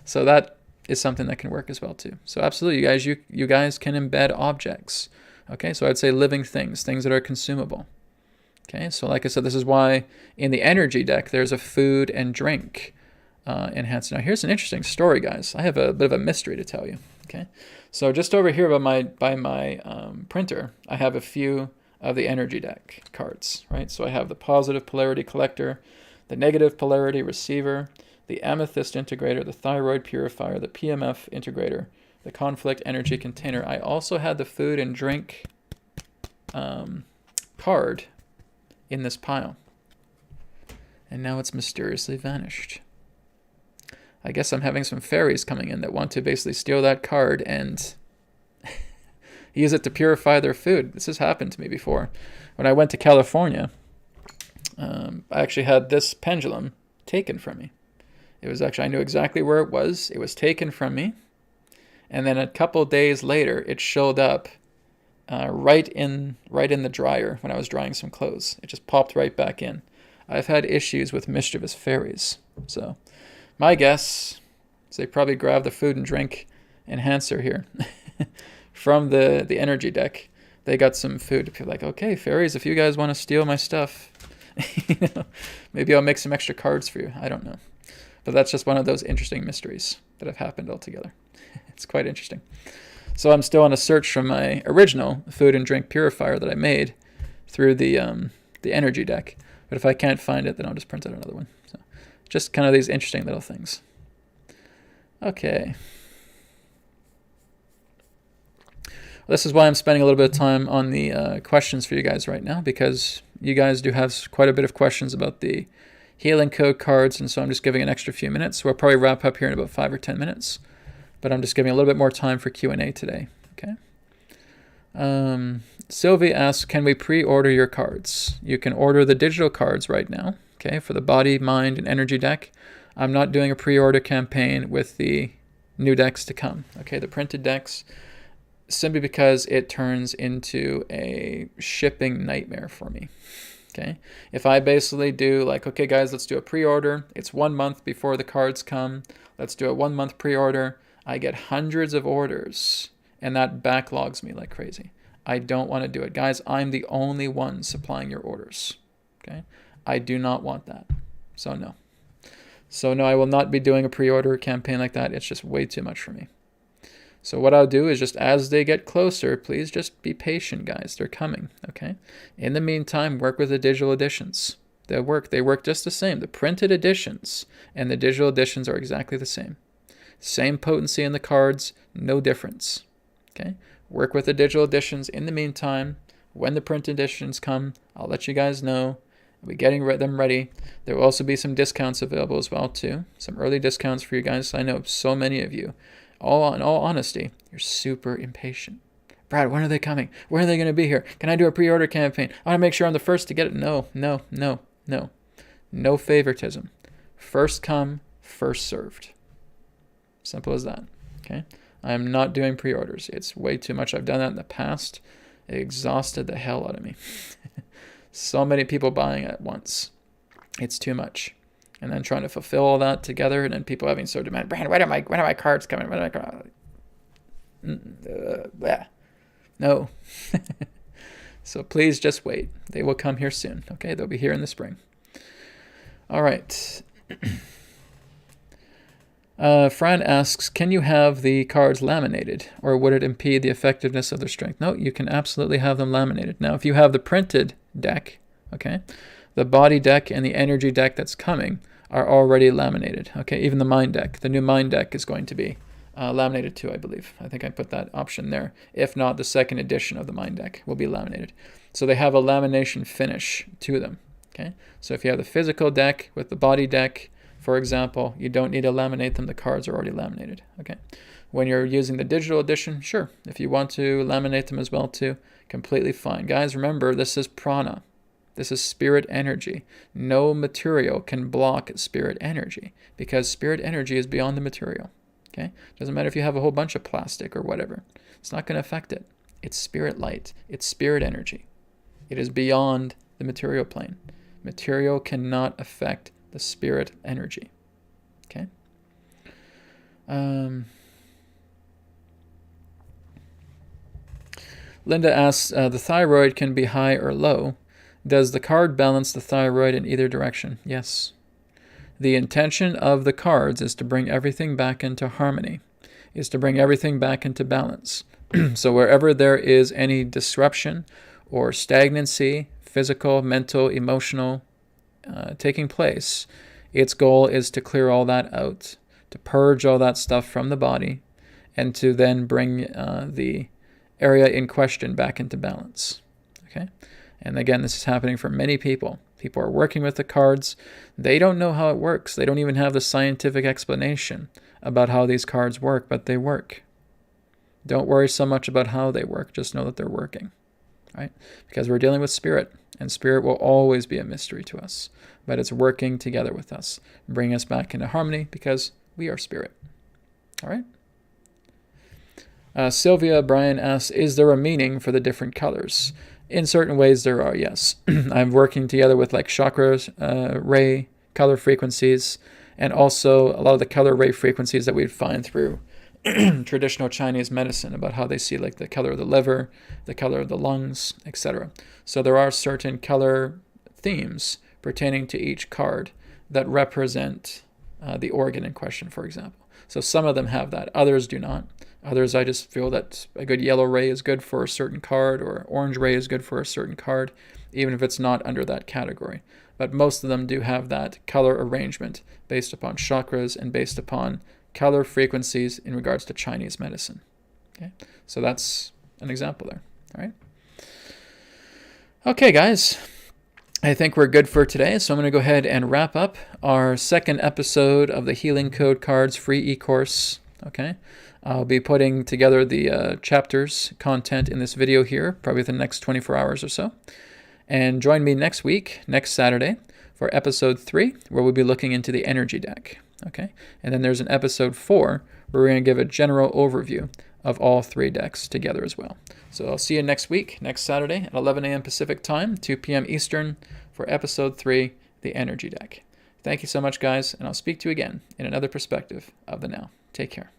So that is something that can work as well too. So absolutely, you guys can embed objects. Okay, so I'd say living things, things that are consumable. Okay, so like I said, this is why in the energy deck, there's a food and drink enhancer. Now here's an interesting story, guys. I have a bit of a mystery to tell you. Okay, so just over here by my printer, I have a few of the energy deck cards, right? So I have the positive polarity collector, the negative polarity receiver, the amethyst integrator, the thyroid purifier, the PMF integrator, the conflict energy container. I also had the food and drink card in this pile. And now it's mysteriously vanished. I guess I'm having some fairies coming in that want to basically steal that card and use it to purify their food. This has happened to me before. When I went to California, I actually had this pendulum taken from me. It was actually, I knew exactly where it was. It was taken from me. And then a couple days later, it showed up right in the dryer when I was drying some clothes. It just popped right back in. I've had issues with mischievous fairies. So my guess is they probably grabbed the food and drink enhancer here from the energy deck. They got some food to be like, okay, fairies, if you guys want to steal my stuff, maybe I'll make some extra cards for you. I don't know. But that's just one of those interesting mysteries that have happened altogether. It's quite interesting. So I'm still on a search from my original food and drink purifier that I made through the energy deck. But if I can't find it, then I'll just print out another one. So just kind of these interesting little things. Okay. This is why I'm spending a little bit of time on the questions for you guys right now, because you guys do have quite a bit of questions about the healing code cards, and so I'm just giving an extra few minutes. So we'll probably wrap up here in about 5 or 10 minutes. But I'm just giving a little bit more time for Q&A today. Okay. Sylvie asks, can we pre-order your cards? You can order the digital cards right now, okay, for the body, mind, and energy deck. I'm not doing a pre-order campaign with the new decks to come, okay, the printed decks, simply because it turns into a shipping nightmare for me. Okay, if I basically do like, okay guys, let's do a pre-order. It's 1 month before the cards come. Let's do a 1 month pre-order. I get hundreds of orders and that backlogs me like crazy. I don't want to do it. Guys, I'm the only one supplying your orders. Okay? I do not want that. So no. So no, I will not be doing a pre-order campaign like that. It's just way too much for me. So what I'll do is just as they get closer, please just be patient, guys. They're coming, okay? In the meantime, work with the digital editions. They work just the same. The printed editions and the digital editions are exactly the same. Same potency in the cards, no difference, okay? Work with the digital editions. In the meantime, when the print editions come, I'll let you guys know. We'll be getting them ready. There will also be some discounts available as well, too. Some early discounts for you guys. I know so many of you. In all honesty, you're super impatient. Brad, when are they coming? When are they going to be here? Can I do a pre-order campaign? I want to make sure I'm the first to get it. No. No favoritism. First come, first served. Simple as that. Okay? I am not doing pre-orders. It's way too much. I've done that in the past. It exhausted the hell out of me. So many people buying at once. It's too much. And then trying to fulfill all that together, and then people having so demand, Brandon, when are my cards coming? When are my no. So please just wait. They will come here soon. Okay, they'll be here in the spring. All right. Fran asks, can you have the cards laminated, or would it impede the effectiveness of their strength? No, you can absolutely have them laminated. Now, if you have the printed deck, okay, the body deck and the energy deck that's coming are already laminated. Okay, even the mind deck. The new mind deck is going to be laminated too, I believe. I think I put that option there. If not, the second edition of the mind deck will be laminated. So they have a lamination finish to them. Okay, so if you have the physical deck with the body deck, for example, you don't need to laminate them. The cards are already laminated. Okay, when you're using the digital edition, sure. If you want to laminate them as well too, completely fine. Guys, remember, this is prana. This is spirit energy. No material can block spirit energy because spirit energy is beyond the material. Okay? Doesn't matter if you have a whole bunch of plastic or whatever. It's not going to affect it. It's spirit light. It's spirit energy. It is beyond the material plane. Material cannot affect the spirit energy. Okay? Linda asks, the thyroid can be high or low. Does the card balance the thyroid in either direction? Yes. The intention of the cards is to bring everything back into harmony, is to bring everything back into balance. So wherever there is any disruption or stagnancy, physical, mental, emotional, taking place, its goal is to clear all that out, to purge all that stuff from the body, and to then bring the area in question back into balance. Okay? And again, this is happening for many people. People are working with the cards. They don't know how it works. They don't even have the scientific explanation about how these cards work, but they work. Don't worry so much about how they work. Just know that they're working, right? Because we're dealing with spirit, and spirit will always be a mystery to us. But it's working together with us, bringing us back into harmony because we are spirit. All right? Sylvia Bryan asks, is there a meaning for the different colors? In certain ways there are, yes. I'm working together with like chakra ray color frequencies, and also a lot of the color ray frequencies that we'd find through traditional Chinese medicine about how they see like the color of the liver, the color of the lungs, etc. So there are certain color themes pertaining to each card that represent the organ in question, for example. So some of them have that, others do not. Others, I just feel that a good yellow ray is good for a certain card, or orange ray is good for a certain card, even if it's not under that category. But most of them do have that color arrangement based upon chakras and based upon color frequencies in regards to Chinese medicine. Okay, so that's an example there. All right. Okay, guys. I think we're good for today, so I'm going to go ahead and wrap up our second episode of the Healing Code Cards free e-course. Okay. I'll be putting together the chapters content in this video here, probably within the next 24 hours or so. And join me next week, next Saturday, for episode 3, where we'll be looking into the energy deck. Okay? And then there's an episode 4, where we're going to give a general overview of all 3 decks together as well. So I'll see you next week, next Saturday at 11 a.m. Pacific Time, 2 p.m. Eastern, for episode 3, the energy deck. Thank you so much, guys, and I'll speak to you again in another perspective of the now. Take care.